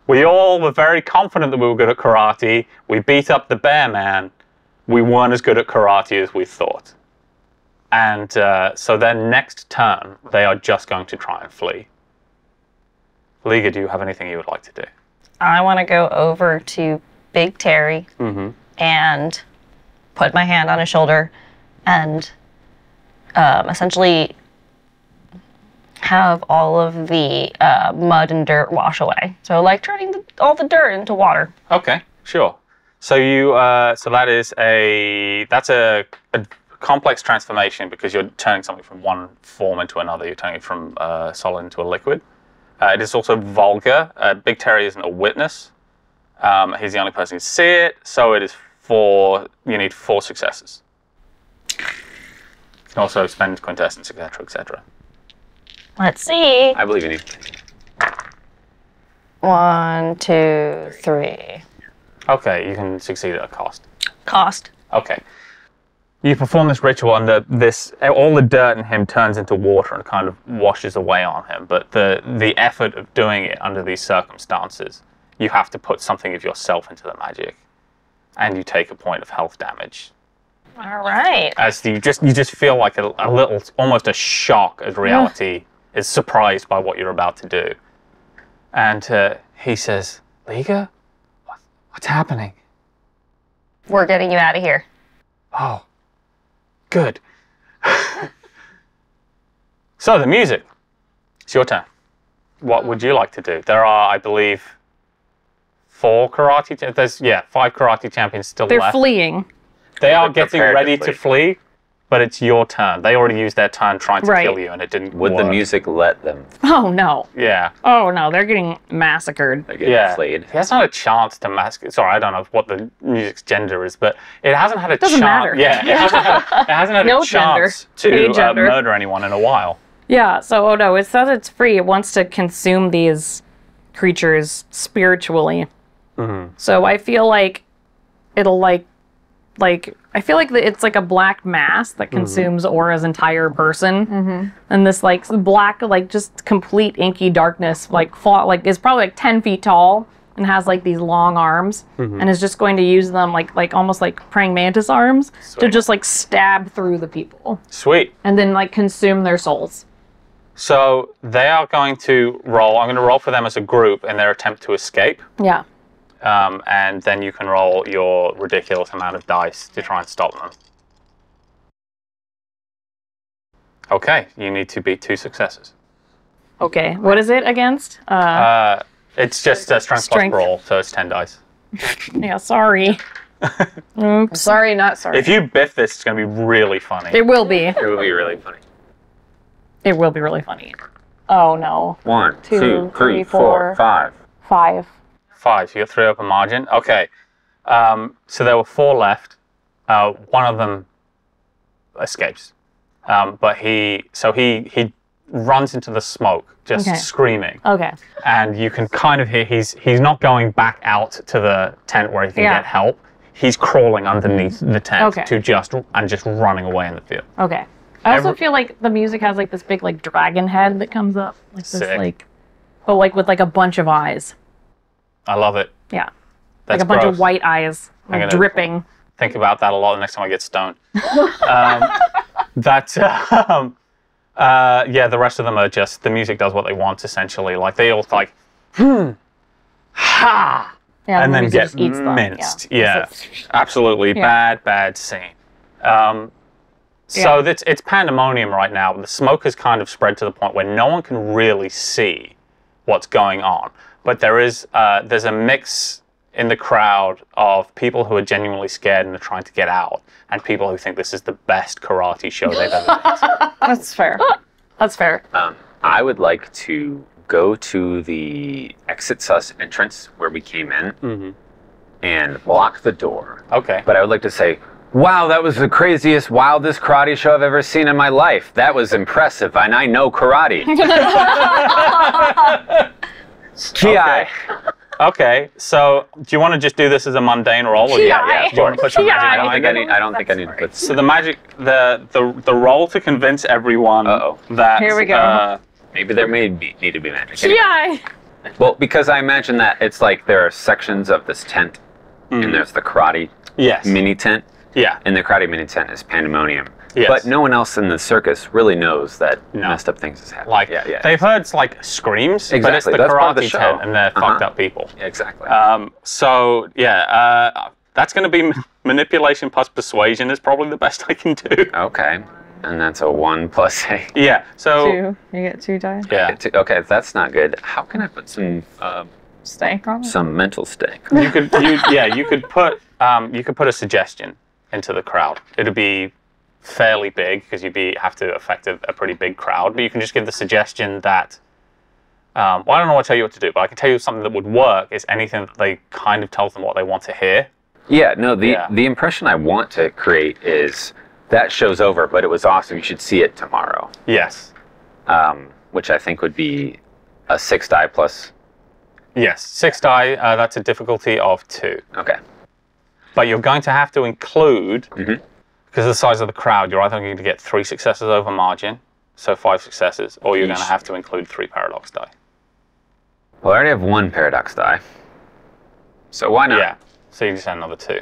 Speaker 2: We all were very confident that we were good at karate. We beat up the bear man. We weren't as good at karate as we thought. And so their next turn, they are just going to try and flee. Liga, do you have anything you would like to do?
Speaker 5: I want to go over to Big Terry and put my hand on his shoulder and essentially have all of the mud and dirt wash away. So like turning all the dirt into water.
Speaker 2: Okay, sure. So you, so that's a complex transformation because you're turning something from one form into another. You're turning it from solid into a liquid. It is also vulgar. Big Terry isn't a witness. He's the only person who can see it. So it is you need 4 successes. You can also spend quintessence, etc., etc.
Speaker 5: Let's see.
Speaker 4: I believe in you.
Speaker 5: 1, 2, 3.
Speaker 2: Okay, you can succeed at a cost.
Speaker 5: Cost.
Speaker 2: Okay. You perform this ritual, and all the dirt in him turns into water and kind of washes away on him. But the effort of doing it under these circumstances, you have to put something of yourself into the magic, and you take a point of health damage.
Speaker 5: All right.
Speaker 2: As you just feel like a little, almost a shock as reality is surprised by what you're about to do. And he says, "Liga, what's happening?"
Speaker 5: We're getting you out of here.
Speaker 2: Oh. Good. So the music. It's your turn. What would you like to do? There are, I believe, 5 karate champions still
Speaker 3: They're
Speaker 2: left.
Speaker 3: fleeing.
Speaker 2: They are getting
Speaker 4: prepared to
Speaker 2: ready to flee, but it's your turn. They already used their turn trying to kill you, and it didn't
Speaker 4: Would
Speaker 2: work.
Speaker 4: the music let them?
Speaker 3: Oh no.
Speaker 2: Yeah.
Speaker 3: Oh no, they're getting massacred.
Speaker 4: They're getting flayed.
Speaker 2: He hasn't had a chance to mask. Sorry, I don't know what the music's gender is, but it hasn't had a chance.
Speaker 3: Doesn't matter.
Speaker 2: Yeah, it hasn't had
Speaker 3: No
Speaker 2: a chance
Speaker 3: gender.
Speaker 2: to murder anyone in a while.
Speaker 3: Yeah, so it says it's free. It wants to consume these creatures spiritually. So I feel like it'll I feel like it's like a black mass that consumes Aura's entire person, and this like black, like just complete inky darkness, is probably like 10 feet tall and has like these long arms, and is just going to use them like almost like praying mantis arms to just like stab through the people.
Speaker 2: Sweet.
Speaker 3: And then like consume their souls.
Speaker 2: So they are going to roll. I'm going to roll for them as a group in their attempt to escape.
Speaker 3: Yeah.
Speaker 2: And then you can roll your ridiculous amount of dice to try and stop them. Okay, you need to beat 2 successes.
Speaker 3: Okay, what is it against?
Speaker 2: It's just a strength plus roll, so it's 10 dice.
Speaker 3: Yeah, sorry. Oops.
Speaker 6: Sorry, not sorry.
Speaker 2: If you biff this, it's going to be really funny.
Speaker 3: It will be.
Speaker 4: It will be really funny.
Speaker 3: It will be really funny. Oh no.
Speaker 4: 1, 2, 3, 4, 5.
Speaker 3: 5.
Speaker 2: 5, so you got 3 open margin. Okay. So there were 4 left. One of them escapes. But he runs into the smoke, just screaming.
Speaker 3: Okay.
Speaker 2: And you can kind of hear he's not going back out to the tent where he can get help. He's crawling underneath the tent to just running away in the field.
Speaker 3: Okay. I also feel like the music has like this big like dragon head that comes up. Like this but like with like a bunch of eyes.
Speaker 2: I love it.
Speaker 3: Yeah.
Speaker 2: That's
Speaker 3: like a bunch
Speaker 2: gross.
Speaker 3: of white eyes like dripping.
Speaker 2: Think about that a lot the next time I get stoned. The rest of them are just, the music does what they want essentially. Like they all like, ha!
Speaker 3: Yeah,
Speaker 2: and
Speaker 3: the
Speaker 2: then
Speaker 3: music
Speaker 2: get
Speaker 3: just eats them.
Speaker 2: minced. Yeah. Absolutely bad scene. So it's pandemonium right now. The smoke has kind of spread to the point where no one can really see what's going on. But there's a mix in the crowd of people who are genuinely scared and are trying to get out, and people who think this is the best karate show they've ever been.
Speaker 6: That's fair.
Speaker 3: That's fair.
Speaker 4: I would like to go to the exit sus entrance where we came in and block the door.
Speaker 2: Okay.
Speaker 4: But I would like to say, wow, that was the craziest, wildest karate show I've ever seen in my life. That was impressive, and I know karate. Ki.
Speaker 2: Okay, so do you want to just do this as a mundane roll? Or do you want to put some magic behind it?
Speaker 4: I don't think I need to put.
Speaker 2: So the magic, the roll to convince everyone that
Speaker 6: Here we go.
Speaker 4: Maybe there need to be magic.
Speaker 3: Yeah.
Speaker 4: Well, because I imagine that it's like there are sections of this tent, and there's the karate mini tent.
Speaker 2: Yeah.
Speaker 4: And the karate mini tent is pandemonium.
Speaker 2: Yes.
Speaker 4: But no one else in the circus really knows that messed up things has happened.
Speaker 2: Like, they've heard like screams, but it's the
Speaker 4: That's part of
Speaker 2: karate
Speaker 4: the show.
Speaker 2: tent, and they're fucked up people.
Speaker 4: Exactly.
Speaker 2: So yeah, that's going to be manipulation plus persuasion is probably the best I can do.
Speaker 4: Okay, and that's a 1 + 8.
Speaker 2: Yeah. So
Speaker 6: 2. You get 2 dice.
Speaker 2: yeah,
Speaker 4: Okay, that's not good. How can I put some
Speaker 6: Stank on it.
Speaker 4: some mental stank?
Speaker 2: you could put a suggestion into the crowd. It'd be fairly big because you'd have to affect a pretty big crowd. But you can just give the suggestion that. Well, I don't know what to tell you what to do, but I can tell you something that would work is anything that they kind of tells them what they want to hear.
Speaker 4: Yeah, no, the impression I want to create is that show's over, but it was awesome. You should see it tomorrow.
Speaker 2: Yes.
Speaker 4: Which I think would be a 6 die plus.
Speaker 2: Yes, 6 die. That's a difficulty of 2.
Speaker 4: Okay.
Speaker 2: But you're going to have to include, because of the size of the crowd, you're either going to get 3 successes over margin, so 5 successes, or you're going to have to include 3 paradox die.
Speaker 4: Well, I already have 1 paradox die, so why not?
Speaker 2: Yeah. So you just add another 2.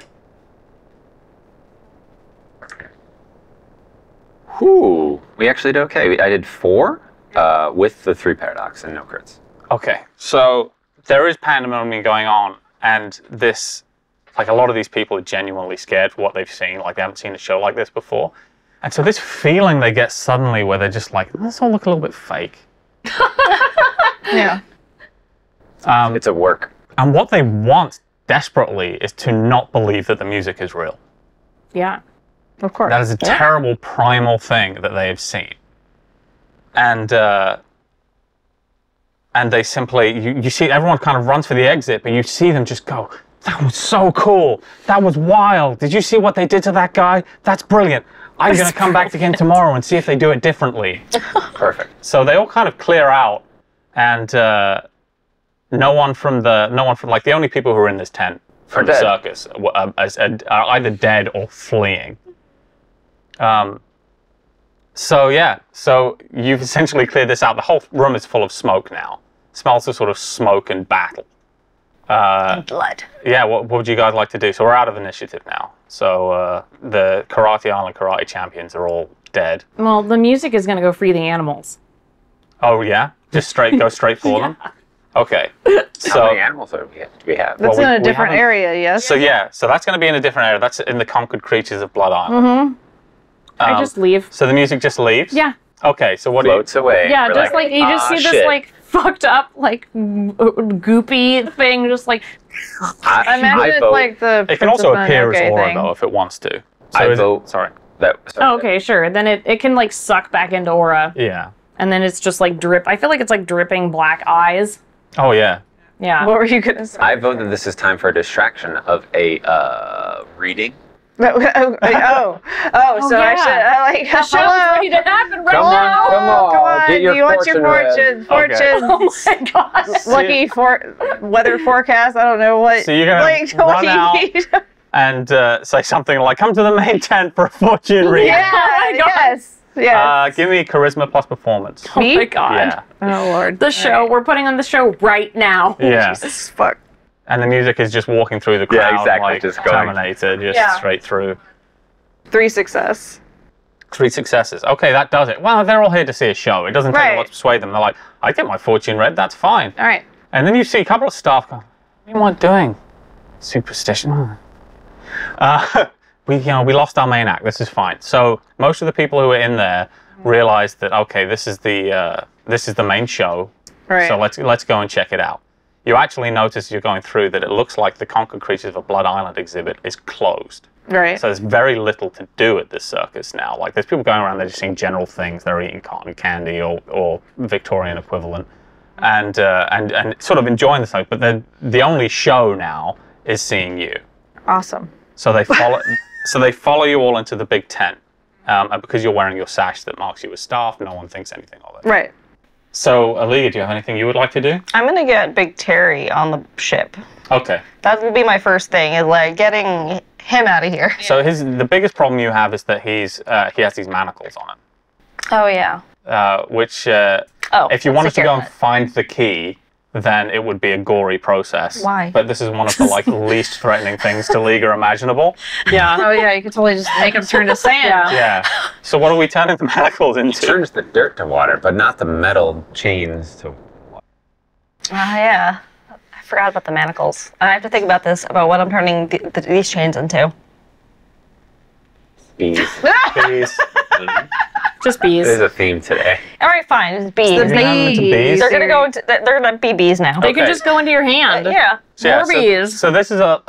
Speaker 4: Whew. We actually did okay. I did 4 with the 3 paradox and no crits.
Speaker 2: Okay. So there is pandemonium going on, and this, like a lot of these people are genuinely scared for what they've seen. Like they haven't seen a show like this before. And so this feeling they get suddenly where they're just like, this all look a little bit fake.
Speaker 6: Yeah.
Speaker 4: It's a work.
Speaker 2: And what they want desperately is to not believe that the music is real.
Speaker 3: Yeah.
Speaker 6: Of course.
Speaker 2: That is a terrible primal thing that they have seen. And they simply, you see everyone kind of runs for the exit, but you see them just go, that was so cool. That was wild. Did you see what they did to that guy? That's brilliant. I'm going to come back again tomorrow and see if they do it differently.
Speaker 4: Perfect.
Speaker 2: So they all kind of clear out, and no one from like the only people who are in this tent from the circus are either dead or fleeing. So yeah, so you've essentially cleared this out. The whole room is full of smoke now. Smells of sort of smoke and battle.
Speaker 5: Blood.
Speaker 2: Yeah, what would you guys like to do? So we're out of initiative now. So the Karate Island karate champions are all dead.
Speaker 3: Well, the music is going to go free the animals.
Speaker 2: Oh yeah, just go straight for them. Okay. So
Speaker 4: how many animals do we have?
Speaker 6: That's in a different area, yes.
Speaker 2: So yeah, so that's going to be in a different area. That's in the Conquered Creatures of Blood Island.
Speaker 3: I just leave.
Speaker 2: So the music just leaves?
Speaker 3: Yeah.
Speaker 2: Okay, so what
Speaker 4: Floats away.
Speaker 3: Yeah,
Speaker 4: We're
Speaker 3: just like you just see this like fucked up like goopy thing, just like.
Speaker 6: I imagine it's like the.
Speaker 2: It can also
Speaker 6: Princess
Speaker 2: appear as
Speaker 6: Mononoke
Speaker 2: aura
Speaker 6: thing.
Speaker 2: though if it wants to. So
Speaker 4: I vote.
Speaker 2: Sorry.
Speaker 3: Oh, okay, sure. Then it can like suck back into aura.
Speaker 2: Yeah.
Speaker 3: And then it's just like drip. I feel like it's like dripping black eyes.
Speaker 2: Oh yeah.
Speaker 3: Yeah.
Speaker 6: What were you gonna say?
Speaker 4: I vote that this is time for a distraction of a reading.
Speaker 6: So
Speaker 3: yeah.
Speaker 6: I should
Speaker 3: The show's ready to happen right
Speaker 4: Come
Speaker 3: now.
Speaker 4: on,
Speaker 6: Come on,
Speaker 4: get your
Speaker 6: do you want your
Speaker 4: fortune
Speaker 6: fortune?
Speaker 2: Okay.
Speaker 6: Fortune.
Speaker 3: Oh my gosh.
Speaker 6: Lucky weather forecast. I don't know what.
Speaker 2: So you're gonna
Speaker 6: what
Speaker 2: run
Speaker 6: you
Speaker 2: out
Speaker 6: need.
Speaker 2: and say something like, "Come to the main tent for a fortune reading."
Speaker 6: Yeah.
Speaker 3: my God.
Speaker 6: Yes. Yes.
Speaker 2: Give me charisma plus performance.
Speaker 3: Oh my god.
Speaker 2: Yeah.
Speaker 6: Oh Lord.
Speaker 3: The show. We're putting on the show right now.
Speaker 2: Yeah.
Speaker 6: Jesus fuck.
Speaker 2: And the music is just walking through the crowd,
Speaker 4: Yeah, exactly,
Speaker 2: like
Speaker 4: just going.
Speaker 2: Terminator, just
Speaker 6: Yeah.
Speaker 2: straight through.
Speaker 6: 3 success.
Speaker 2: 3 successes. Okay, that does it. Well, they're all here to see a show. It doesn't take a lot to persuade them. They're like, I get my fortune read, that's fine.
Speaker 6: All right.
Speaker 2: And then you see a couple of staff go, what am I doing? Superstition. We lost our main act. This is fine. So most of the people who are in there realize that, okay, this is the main show.
Speaker 6: Right.
Speaker 2: So let's go and check it out. You actually notice as you're going through that it looks like the Conquered Creatures of a Blood Island exhibit is closed.
Speaker 6: Right.
Speaker 2: So there's very little to do at this circus now. Like there's people going around, they're just seeing general things. They're eating cotton candy or Victorian equivalent, and sort of enjoying the show. But the only show now is seeing you.
Speaker 6: Awesome.
Speaker 2: So they follow. So they follow you all into the big tent, and because you're wearing your sash that marks you as staff, no one thinks anything of it.
Speaker 6: Right.
Speaker 2: So, Aliga, do you have anything you would like to do?
Speaker 5: I'm gonna get Big Terry on the ship.
Speaker 2: Okay.
Speaker 5: That will be my first thing, is like getting him out of here.
Speaker 2: So the biggest problem you have is that he has these manacles on him.
Speaker 5: Oh yeah.
Speaker 2: Which if you wanted to go and find the key, then it would be a gory process.
Speaker 5: Why?
Speaker 2: But this is one of the like least threatening things to Liga imaginable.
Speaker 3: Yeah.
Speaker 6: Oh yeah, you could totally just make them turn to sand.
Speaker 2: Yeah. So what are we turning the manacles
Speaker 4: It
Speaker 2: into?
Speaker 4: turns the dirt to water, but not the metal chains to water.
Speaker 5: Yeah. I forgot about the manacles. I have to think about this, about what I'm turning these chains into.
Speaker 4: Bees.
Speaker 2: Bees.
Speaker 3: Just bees.
Speaker 4: There's a theme today.
Speaker 5: All right, fine. It's bees.
Speaker 6: The bees.
Speaker 5: They're gonna go into. They're gonna be bees now.
Speaker 3: They can
Speaker 2: Okay.
Speaker 3: just go into your hand.
Speaker 5: Yeah.
Speaker 3: More bees.
Speaker 2: So this is a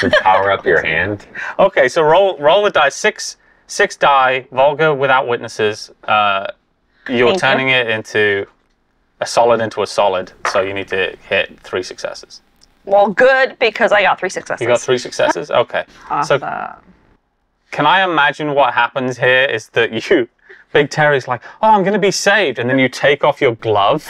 Speaker 4: To power up your hand.
Speaker 2: okay. So roll the dice. Six die. Volga without witnesses. You're
Speaker 5: Thank
Speaker 2: turning it into a solid into a solid. So you need to hit 3 successes.
Speaker 5: Well, good, because I got 3 successes.
Speaker 2: You got 3 successes. Okay.
Speaker 6: Awesome.
Speaker 2: So can I imagine what happens here is that you, Big Terry's like, oh, I'm going to be saved. And then you take off your glove.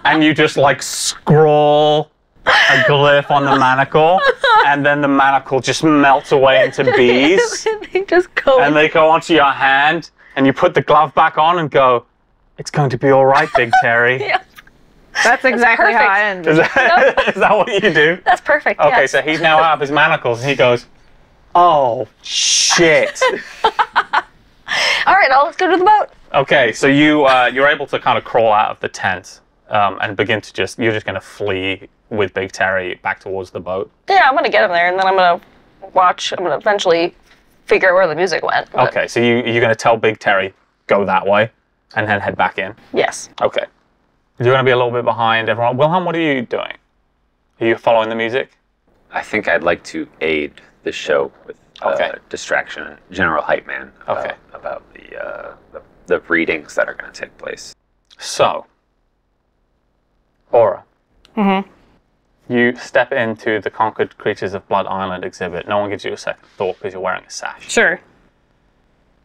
Speaker 2: And you just like scrawl a glyph on the manacle. And then the manacle just melts away into bees.
Speaker 5: They just go.
Speaker 2: And they go onto your hand. And you put the glove back on and go, it's going to be all right, Big Terry.
Speaker 5: Yeah.
Speaker 6: That's exactly how I
Speaker 5: perfect.
Speaker 6: ended.
Speaker 2: Is that what you do?
Speaker 5: That's perfect.
Speaker 2: Okay,
Speaker 5: yes.
Speaker 2: so he's now out of his manacles and he goes, oh, shit.
Speaker 5: All right, now let's go to the boat.
Speaker 2: Okay, so you're able to kind of crawl out of the tent and begin to you're just going to flee with Big Terry back towards the boat.
Speaker 5: Yeah, I'm gonna get him there, and then I'm gonna watch. I'm gonna eventually figure out where the music went. but-
Speaker 2: Okay, so you're going to tell Big Terry, go that way, and then head back in.
Speaker 5: Yes.
Speaker 2: Okay. You're going to be a little bit behind everyone. Wilhelm, what are you doing? Are you following the music?
Speaker 4: I think I'd like to aid the show with
Speaker 2: Okay.
Speaker 4: distraction and general hype man
Speaker 2: Okay.
Speaker 4: about the readings that are going to take place.
Speaker 2: So, Aura. You step into the Conquered Creatures of Blood Island exhibit. No one gives you a second thought because you're wearing a sash.
Speaker 3: Sure.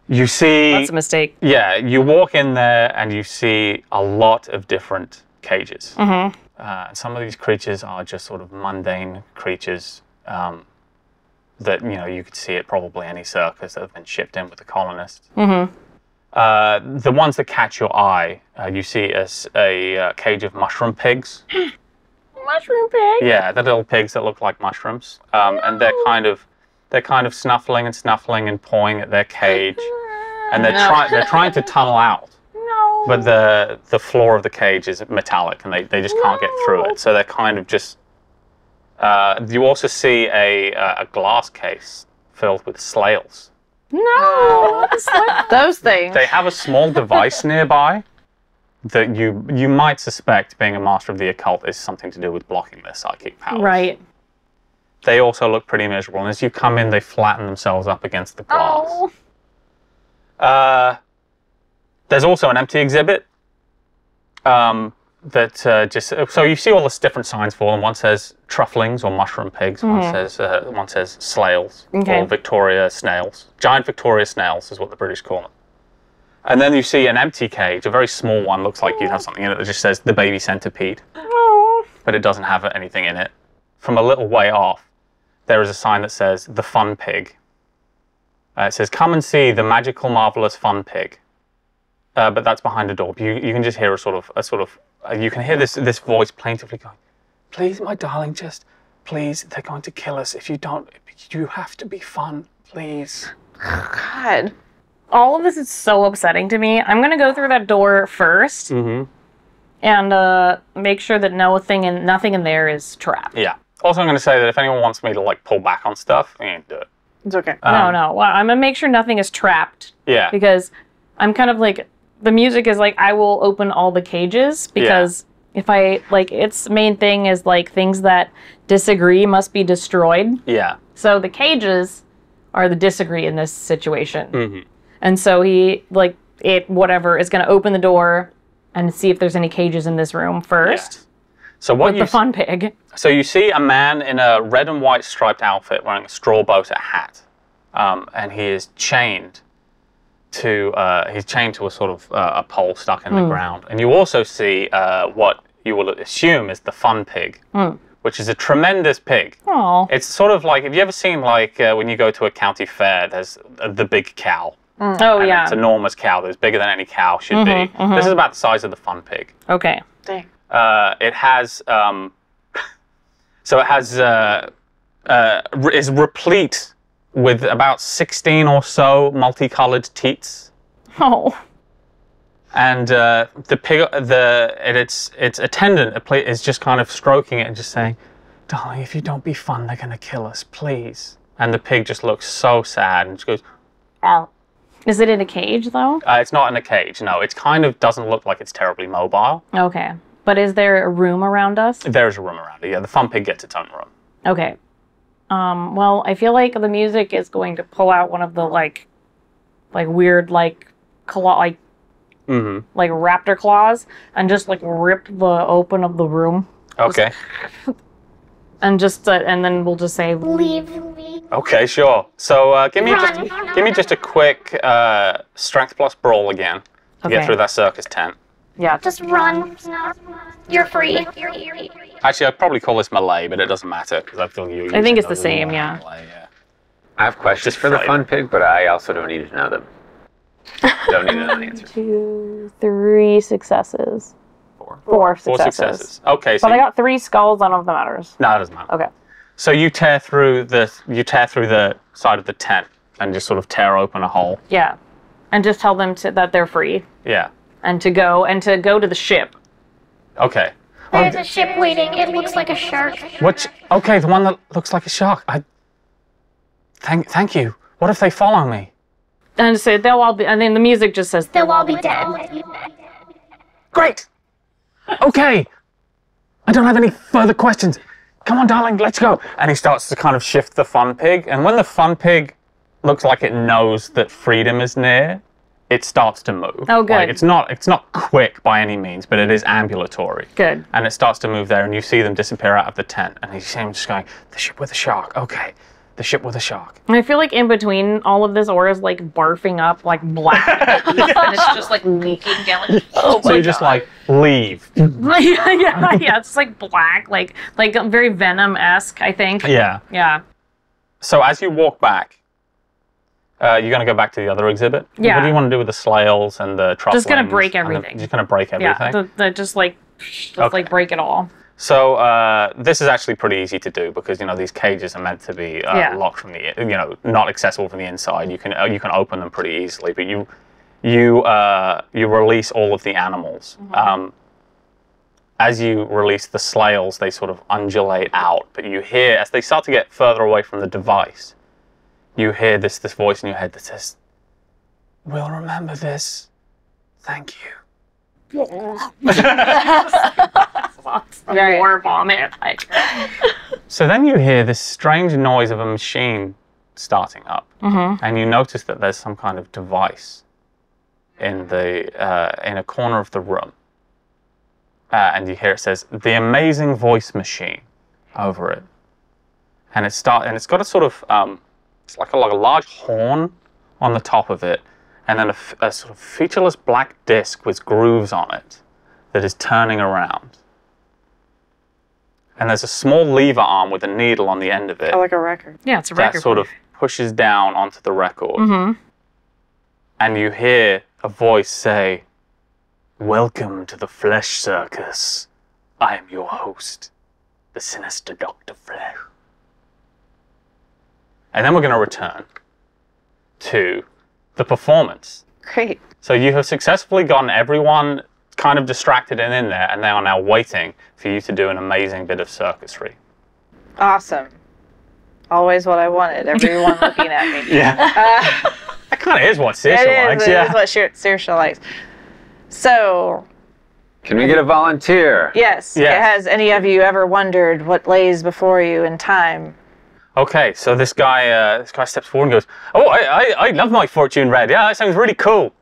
Speaker 2: You see...
Speaker 3: That's a mistake.
Speaker 2: Yeah, you walk in there and you see a lot of different cages. Some of these creatures are just sort of mundane creatures that, you could see at probably any circus that have been shipped in with the colonists. The ones that catch your eye, you see as a cage of mushroom pigs.
Speaker 3: Mushroom pig.
Speaker 2: Yeah, the little pigs that look like mushrooms. And they're kind of snuffling and pawing at their cage. And they're trying to tunnel out.
Speaker 3: No.
Speaker 2: But the floor of the cage is metallic and they just can't get through it. So they're kind of just... you also see a glass case filled with slails.
Speaker 3: No.
Speaker 6: Those things.
Speaker 2: They have a small device nearby that you might suspect, being a master of the occult, is something to do with blocking their psychic powers.
Speaker 3: Right.
Speaker 2: They also look pretty miserable, and as you come in, they flatten themselves up against the glass.
Speaker 3: Oh.
Speaker 2: There's also an empty exhibit so you see all the different signs for them. One says trufflings or mushroom pigs. One says slails
Speaker 3: Okay.
Speaker 2: or Victoria snails. Giant Victoria snails is what the British call them. And then you see an empty cage, a very small one. Looks like you'd have something in it that just says the baby centipede, but it doesn't have anything in it. From a little way off, there is a sign that says the fun pig. It says, come and see the magical, marvelous fun pig. But that's behind a door. You can just hear you can hear this voice plaintively going, please, my darling, just, please, they're going to kill us. If you don't, you have to be fun, please.
Speaker 3: God. All of this is so upsetting to me. I'm going to go through that door first and make sure that nothing in there is trapped.
Speaker 2: Yeah. Also, I'm going to say that if anyone wants me to, pull back on stuff, I ain't do it.
Speaker 6: It's okay.
Speaker 3: No. Well, I'm going to make sure nothing is trapped.
Speaker 2: Yeah.
Speaker 3: Because I'm kind of the music is I will open all the cages because if its main thing is things that disagree must be destroyed.
Speaker 2: Yeah.
Speaker 3: So the cages are the disagree in this situation. And so he, is going to open the door and see if there's any cages in this room first.
Speaker 2: Yeah. So what
Speaker 3: with the fun pig.
Speaker 2: So you see a man in a red and white striped outfit wearing a straw boater hat. And he is chained to a sort of a pole stuck in the ground. And you also see what you will assume is the fun pig, which is a tremendous pig.
Speaker 3: Oh.
Speaker 2: It's sort of have you ever seen when you go to a county fair, there's the big cow,
Speaker 3: Oh,
Speaker 2: and
Speaker 3: yeah.
Speaker 2: it's an enormous cow that's bigger than any cow should be. This is about the size of the fun pig.
Speaker 3: Okay.
Speaker 5: Dang.
Speaker 2: It has, is replete with about 16 or so multicolored teats.
Speaker 3: Oh.
Speaker 2: And the pig, its attendant is just kind of stroking it and just saying, "Darling, if you don't be fun, they're gonna kill us, please." And the pig just looks so sad and just goes, "Oh."
Speaker 3: Is it in a cage, though?
Speaker 2: It's not in a cage, no. It kind of doesn't look like it's terribly mobile.
Speaker 3: Okay. But is there a room around us?
Speaker 2: There's a room around it, yeah. The fun pig gets its own room.
Speaker 3: Okay. Well, I feel like the music is going to pull out one of the, like weird, like raptor claws and just, like, rip the open of the room.
Speaker 2: Okay.
Speaker 3: And just, and then we'll just say,
Speaker 7: Leave.
Speaker 2: Okay, sure. So give me just a quick strength plus brawl again to get
Speaker 3: Okay.
Speaker 2: through that circus tent.
Speaker 3: yeah.
Speaker 7: Just run. You're free.
Speaker 2: Actually, I'd probably call this melee, but it doesn't matter because I feel you.
Speaker 3: I think it's the same, yeah.
Speaker 2: Melee, yeah.
Speaker 4: I have questions for the fun pig, but I also don't need to know them. Don't need to know the answer.
Speaker 3: 2, 3 successes. 4
Speaker 2: 4 successes. Okay, so
Speaker 3: But I got 3 skulls, none of them matters.
Speaker 2: no, it doesn't matter.
Speaker 3: Okay.
Speaker 2: So you tear through the side of the tent and just sort of tear open a hole.
Speaker 3: Yeah. And just tell them that they're free
Speaker 2: Yeah.
Speaker 3: and to go to the ship.
Speaker 2: Okay.
Speaker 7: There's a ship waiting. It looks like a shark.
Speaker 2: Okay, the one that looks like a shark. Thank you. What if they follow me?
Speaker 3: And so they'll all be, and then the music just says,
Speaker 7: They'll all be dead.
Speaker 2: Great. Okay. I don't have any further questions. Come on, darling, let's go. And he starts to kind of shift the fun pig. And when the fun pig looks like it knows that freedom is near, it starts to move.
Speaker 3: Oh, good.
Speaker 2: Like, it's not quick by any means, but it is ambulatory.
Speaker 3: Good.
Speaker 2: And it starts to move there, and you see them disappear out of the tent. And he's just going, the ship with the shark. Okay, the ship with a shark.
Speaker 3: And I feel like in between all of this, Aura's like barfing up like black. And it's just like leaking down. Like, oh
Speaker 2: So
Speaker 3: my
Speaker 2: you're just
Speaker 3: God.
Speaker 2: like, leave.
Speaker 3: yeah, it's like black, like very Venom-esque, I think.
Speaker 2: Yeah.
Speaker 3: Yeah.
Speaker 2: So as you walk back, you're going to go back to the other exhibit?
Speaker 3: Yeah.
Speaker 2: What do you want to do with the slails and the trufflings?
Speaker 3: Just gonna break everything.
Speaker 2: Just going to break everything?
Speaker 3: Yeah, just like break it all.
Speaker 2: So this is actually pretty easy to do because these cages are meant to be locked from the not accessible from the inside. You can open them pretty easily, but you release all of the animals.
Speaker 3: Mm-hmm.
Speaker 2: As you release the slails, they sort of undulate out, but you hear as they start to get further away from the device, you hear this voice in your head that says, "We'll remember this. Thank you."
Speaker 3: More vomit.
Speaker 2: So then you hear this strange noise of a machine starting up, and you notice that there's some kind of device in a corner of the room, and you hear it says "The Amazing Voice Machine" over it, and it's got a sort of it's like a large horn on the top of it, and then a sort of featureless black disc with grooves on it that is turning around. And there's a small lever arm with a needle on the end of it.
Speaker 6: Oh, like a record.
Speaker 3: Yeah, it's a
Speaker 2: that
Speaker 3: record.
Speaker 2: sort of pushes down onto the record.
Speaker 3: Mm-hmm.
Speaker 2: And you hear a voice say, "Welcome to the Flesh Circus. I am your host, the sinister Dr. Flesh." And then we're going to return to the performance.
Speaker 6: Great.
Speaker 2: So you have successfully gotten everyone kind of distracted and in there, and they are now waiting for you to do an amazing bit of circusry.
Speaker 6: Awesome. Always what I wanted. Everyone looking at me.
Speaker 2: Yeah. That kind of is what Saoirse likes,
Speaker 6: It
Speaker 2: yeah.
Speaker 6: is what Saoirse likes. So,
Speaker 4: Can we get a volunteer?
Speaker 6: yes.
Speaker 2: Yes.
Speaker 6: Has any of you ever wondered what lays before you in time?
Speaker 2: Okay, so this guy steps forward and goes, "Oh, I love my fortune read. Yeah, that sounds really cool."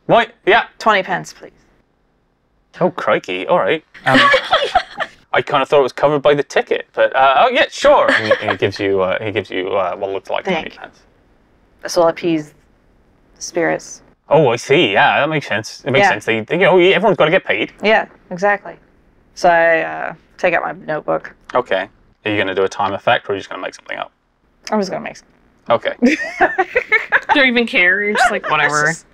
Speaker 2: What? Yeah.
Speaker 6: 20 pence, please.
Speaker 2: Oh, crikey. All right. I kind of thought it was covered by the ticket, but oh yeah, sure. And he gives you what looks like 20
Speaker 6: Thank you.
Speaker 2: pence.
Speaker 6: This will appease the spirits.
Speaker 2: Oh, I see. Yeah, that makes sense. It makes
Speaker 6: Yeah.
Speaker 2: sense. Everyone's got to get paid.
Speaker 6: Yeah, exactly. So I take out my notebook.
Speaker 2: Okay. Are you going to do a time effect, or are you just going to make something up?
Speaker 6: I'm just going to make some.
Speaker 2: Okay.
Speaker 3: Don't even care. You're just like, whatever.
Speaker 2: So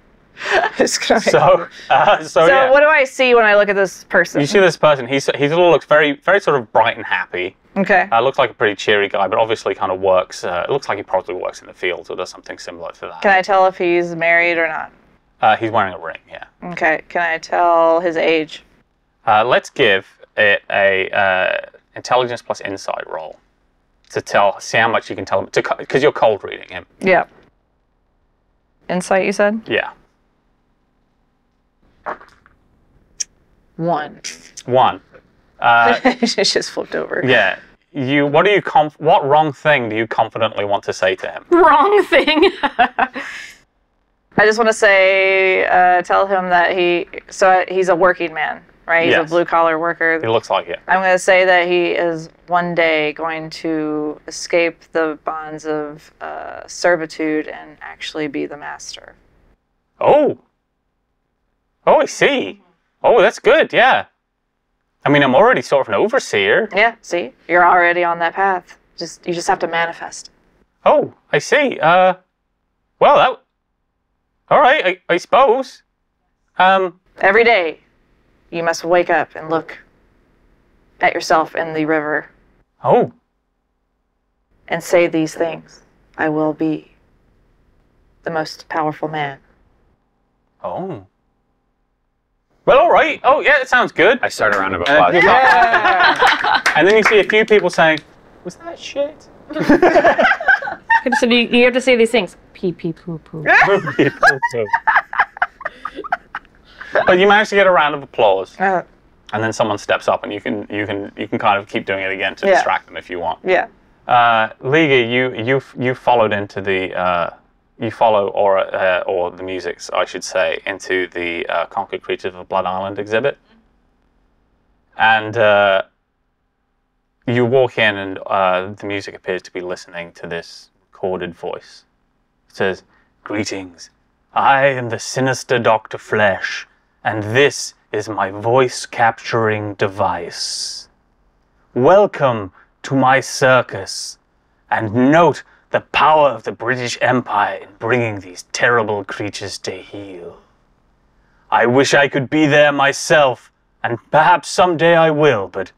Speaker 2: yeah.
Speaker 6: what do I see when I look at this person?
Speaker 2: You see this person. He all looks very, very sort of bright and happy.
Speaker 6: Okay.
Speaker 2: Looks like a pretty cheery guy, but obviously kind of works. It looks like he probably works in the fields or does something similar to that.
Speaker 6: Can I tell if he's married or not?
Speaker 2: He's wearing a ring. Yeah.
Speaker 6: Okay. Can I tell his age?
Speaker 2: Let's give it a intelligence plus insight roll to see how much you can tell him, because you're cold reading him.
Speaker 6: Yeah. Insight, you said?
Speaker 2: Yeah.
Speaker 6: 1.
Speaker 2: 1.
Speaker 6: It just flipped over.
Speaker 2: Yeah. What wrong thing do you confidently want to say to him?
Speaker 3: Wrong thing.
Speaker 6: I just want to say, tell him that he's a working man, right? He's
Speaker 2: Yes.
Speaker 6: a blue-collar worker.
Speaker 2: He looks like it.
Speaker 6: I'm going to say that he is one day going to escape the bonds of servitude and actually be the master.
Speaker 2: Oh, I see. Oh, that's good, yeah. I mean, I'm already sort of an overseer.
Speaker 6: Yeah, see? You're already on that path. You just have to manifest.
Speaker 2: Oh, I see. Well, all right, I suppose.
Speaker 6: Every day, you must wake up and look at yourself in the river
Speaker 2: Oh,
Speaker 6: and say these things. I will be the most powerful man.
Speaker 2: oh. Well, all right. Oh, yeah, it sounds good.
Speaker 4: I start a round of applause.
Speaker 2: Yeah. And then you see a few people saying, was that shit?
Speaker 3: So you have to say these things. Pee, pee, poo, poo.
Speaker 2: But you manage to get a round of applause.
Speaker 6: Uh,
Speaker 2: And then someone steps up, and you can kind of keep doing it again to distract them if you want.
Speaker 6: yeah.
Speaker 2: Liga, you followed into the you follow or the music, I should say, into the Conquered Creatures of Blood Island exhibit, and you walk in, and the music appears to be listening to this recorded voice. It says, "Greetings, I am the sinister Dr. Flesh, and this is my voice-capturing device. Welcome to my circus, and note the power of the British Empire in bringing these terrible creatures to heel. I wish I could be there myself, and perhaps someday I will, but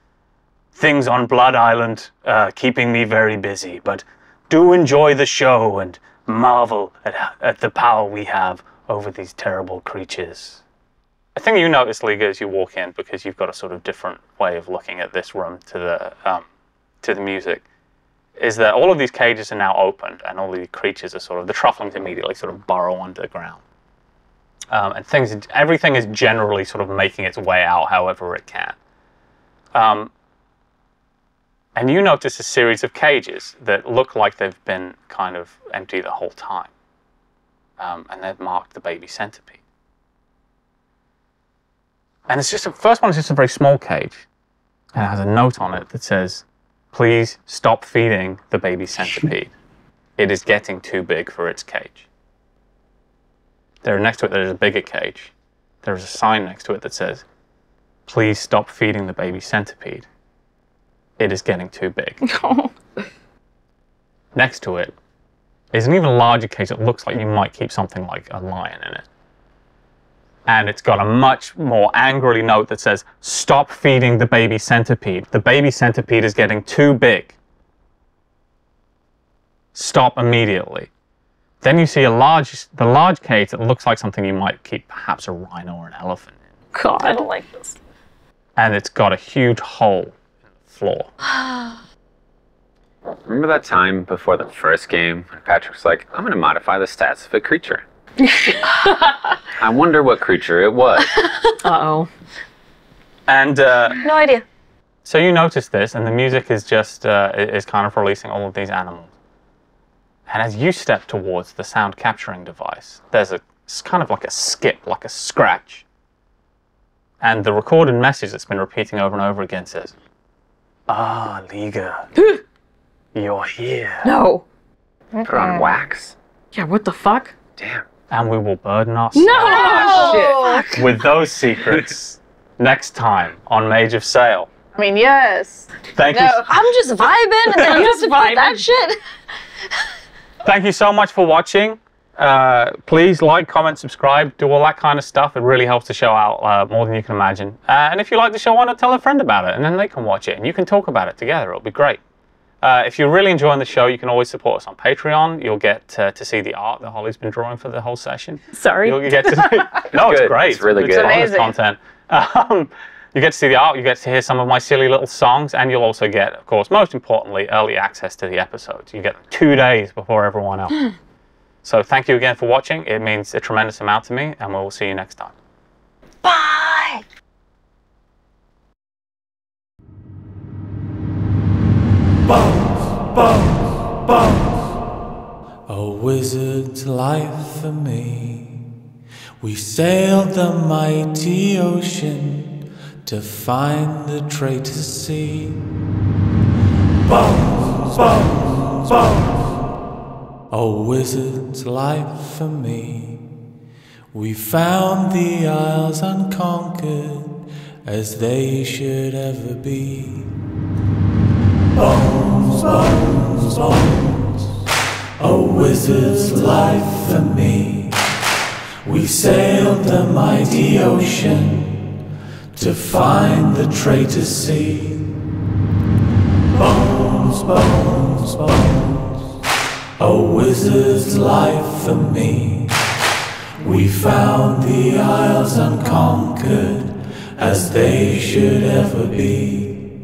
Speaker 2: things on Blood Island are keeping me very busy. But do enjoy the show and marvel at the power we have over these terrible creatures." I think you notice, Liga, as you walk in, because you've got a sort of different way of looking at this room to the music, is that all of these cages are now opened, and all these creatures are the trufflings immediately sort of burrow underground. And everything is generally sort of making its way out however it can. And you notice a series of cages that look like they've been kind of empty the whole time. And they've marked the baby centipede. And the first one is just a very small cage. And it has a note on it that says, "Please stop feeding the baby centipede. It is getting too big for its cage." Next to it, there's a bigger cage. There's a sign next to it that says, "Please stop feeding the baby centipede. It is getting too big." Next to it is an even larger cage that looks like you might keep something like a lion in it. And it's got a much more angrily note that says, "Stop feeding the baby centipede. The baby centipede is getting too big. Stop immediately." Then you see the large cage that looks like something you might keep perhaps a rhino or an elephant in.
Speaker 3: God.
Speaker 5: I don't like this.
Speaker 2: And it's got a huge hole in the floor.
Speaker 4: Remember that time before the first game when Patrick's like, "I'm going to modify the stats of a creature." I wonder what creature it was.
Speaker 3: Uh-oh.
Speaker 2: And
Speaker 5: No idea.
Speaker 2: so you notice this, and the music is just is kind of releasing all of these animals. And as you step towards the sound capturing device, it's kind of like a skip, like a scratch. And the recorded message that's been repeating over and over again says, "Ah, Liga, you're here.
Speaker 3: No.
Speaker 4: Put on wax.
Speaker 3: Yeah, what the fuck?
Speaker 4: Damn.
Speaker 2: And we will burden ourselves
Speaker 3: No!
Speaker 2: with those secrets next time on Mage of Sail."
Speaker 6: I mean, yes.
Speaker 2: Thank you.
Speaker 5: I'm just vibing and then you have to put that shit.
Speaker 2: Thank you so much for watching. Please like, comment, subscribe, do all that kind of stuff. It really helps the show out more than you can imagine. And if you like the show, why not tell a friend about it, and then they can watch it, and you can talk about it together. It'll be great. If you're really enjoying the show, you can always support us on Patreon. You'll get to see the art that Holly's been drawing for the whole session.
Speaker 3: Sorry.
Speaker 2: You'll get to see... No, it's great.
Speaker 4: It's really good.
Speaker 2: It's amazing content. You get to see the art, you get to hear some of my silly little songs, and you'll also get, of course, most importantly, early access to the episodes. You get them 2 days before everyone else. So thank you again for watching. It means a tremendous amount to me, and we'll see you next time.
Speaker 5: Bye!
Speaker 1: Bones, bones, bones. A wizard's life for me. We sailed the mighty ocean to find the traitor sea. Bones, bones, bones. A wizard's life for me. We found the isles unconquered as they should ever be. Bones, bones, bones. A wizard's life for me. We sailed the mighty ocean to find the traitor sea. Bones, bones, bones. A wizard's life for me. We found the isles unconquered as they should ever be.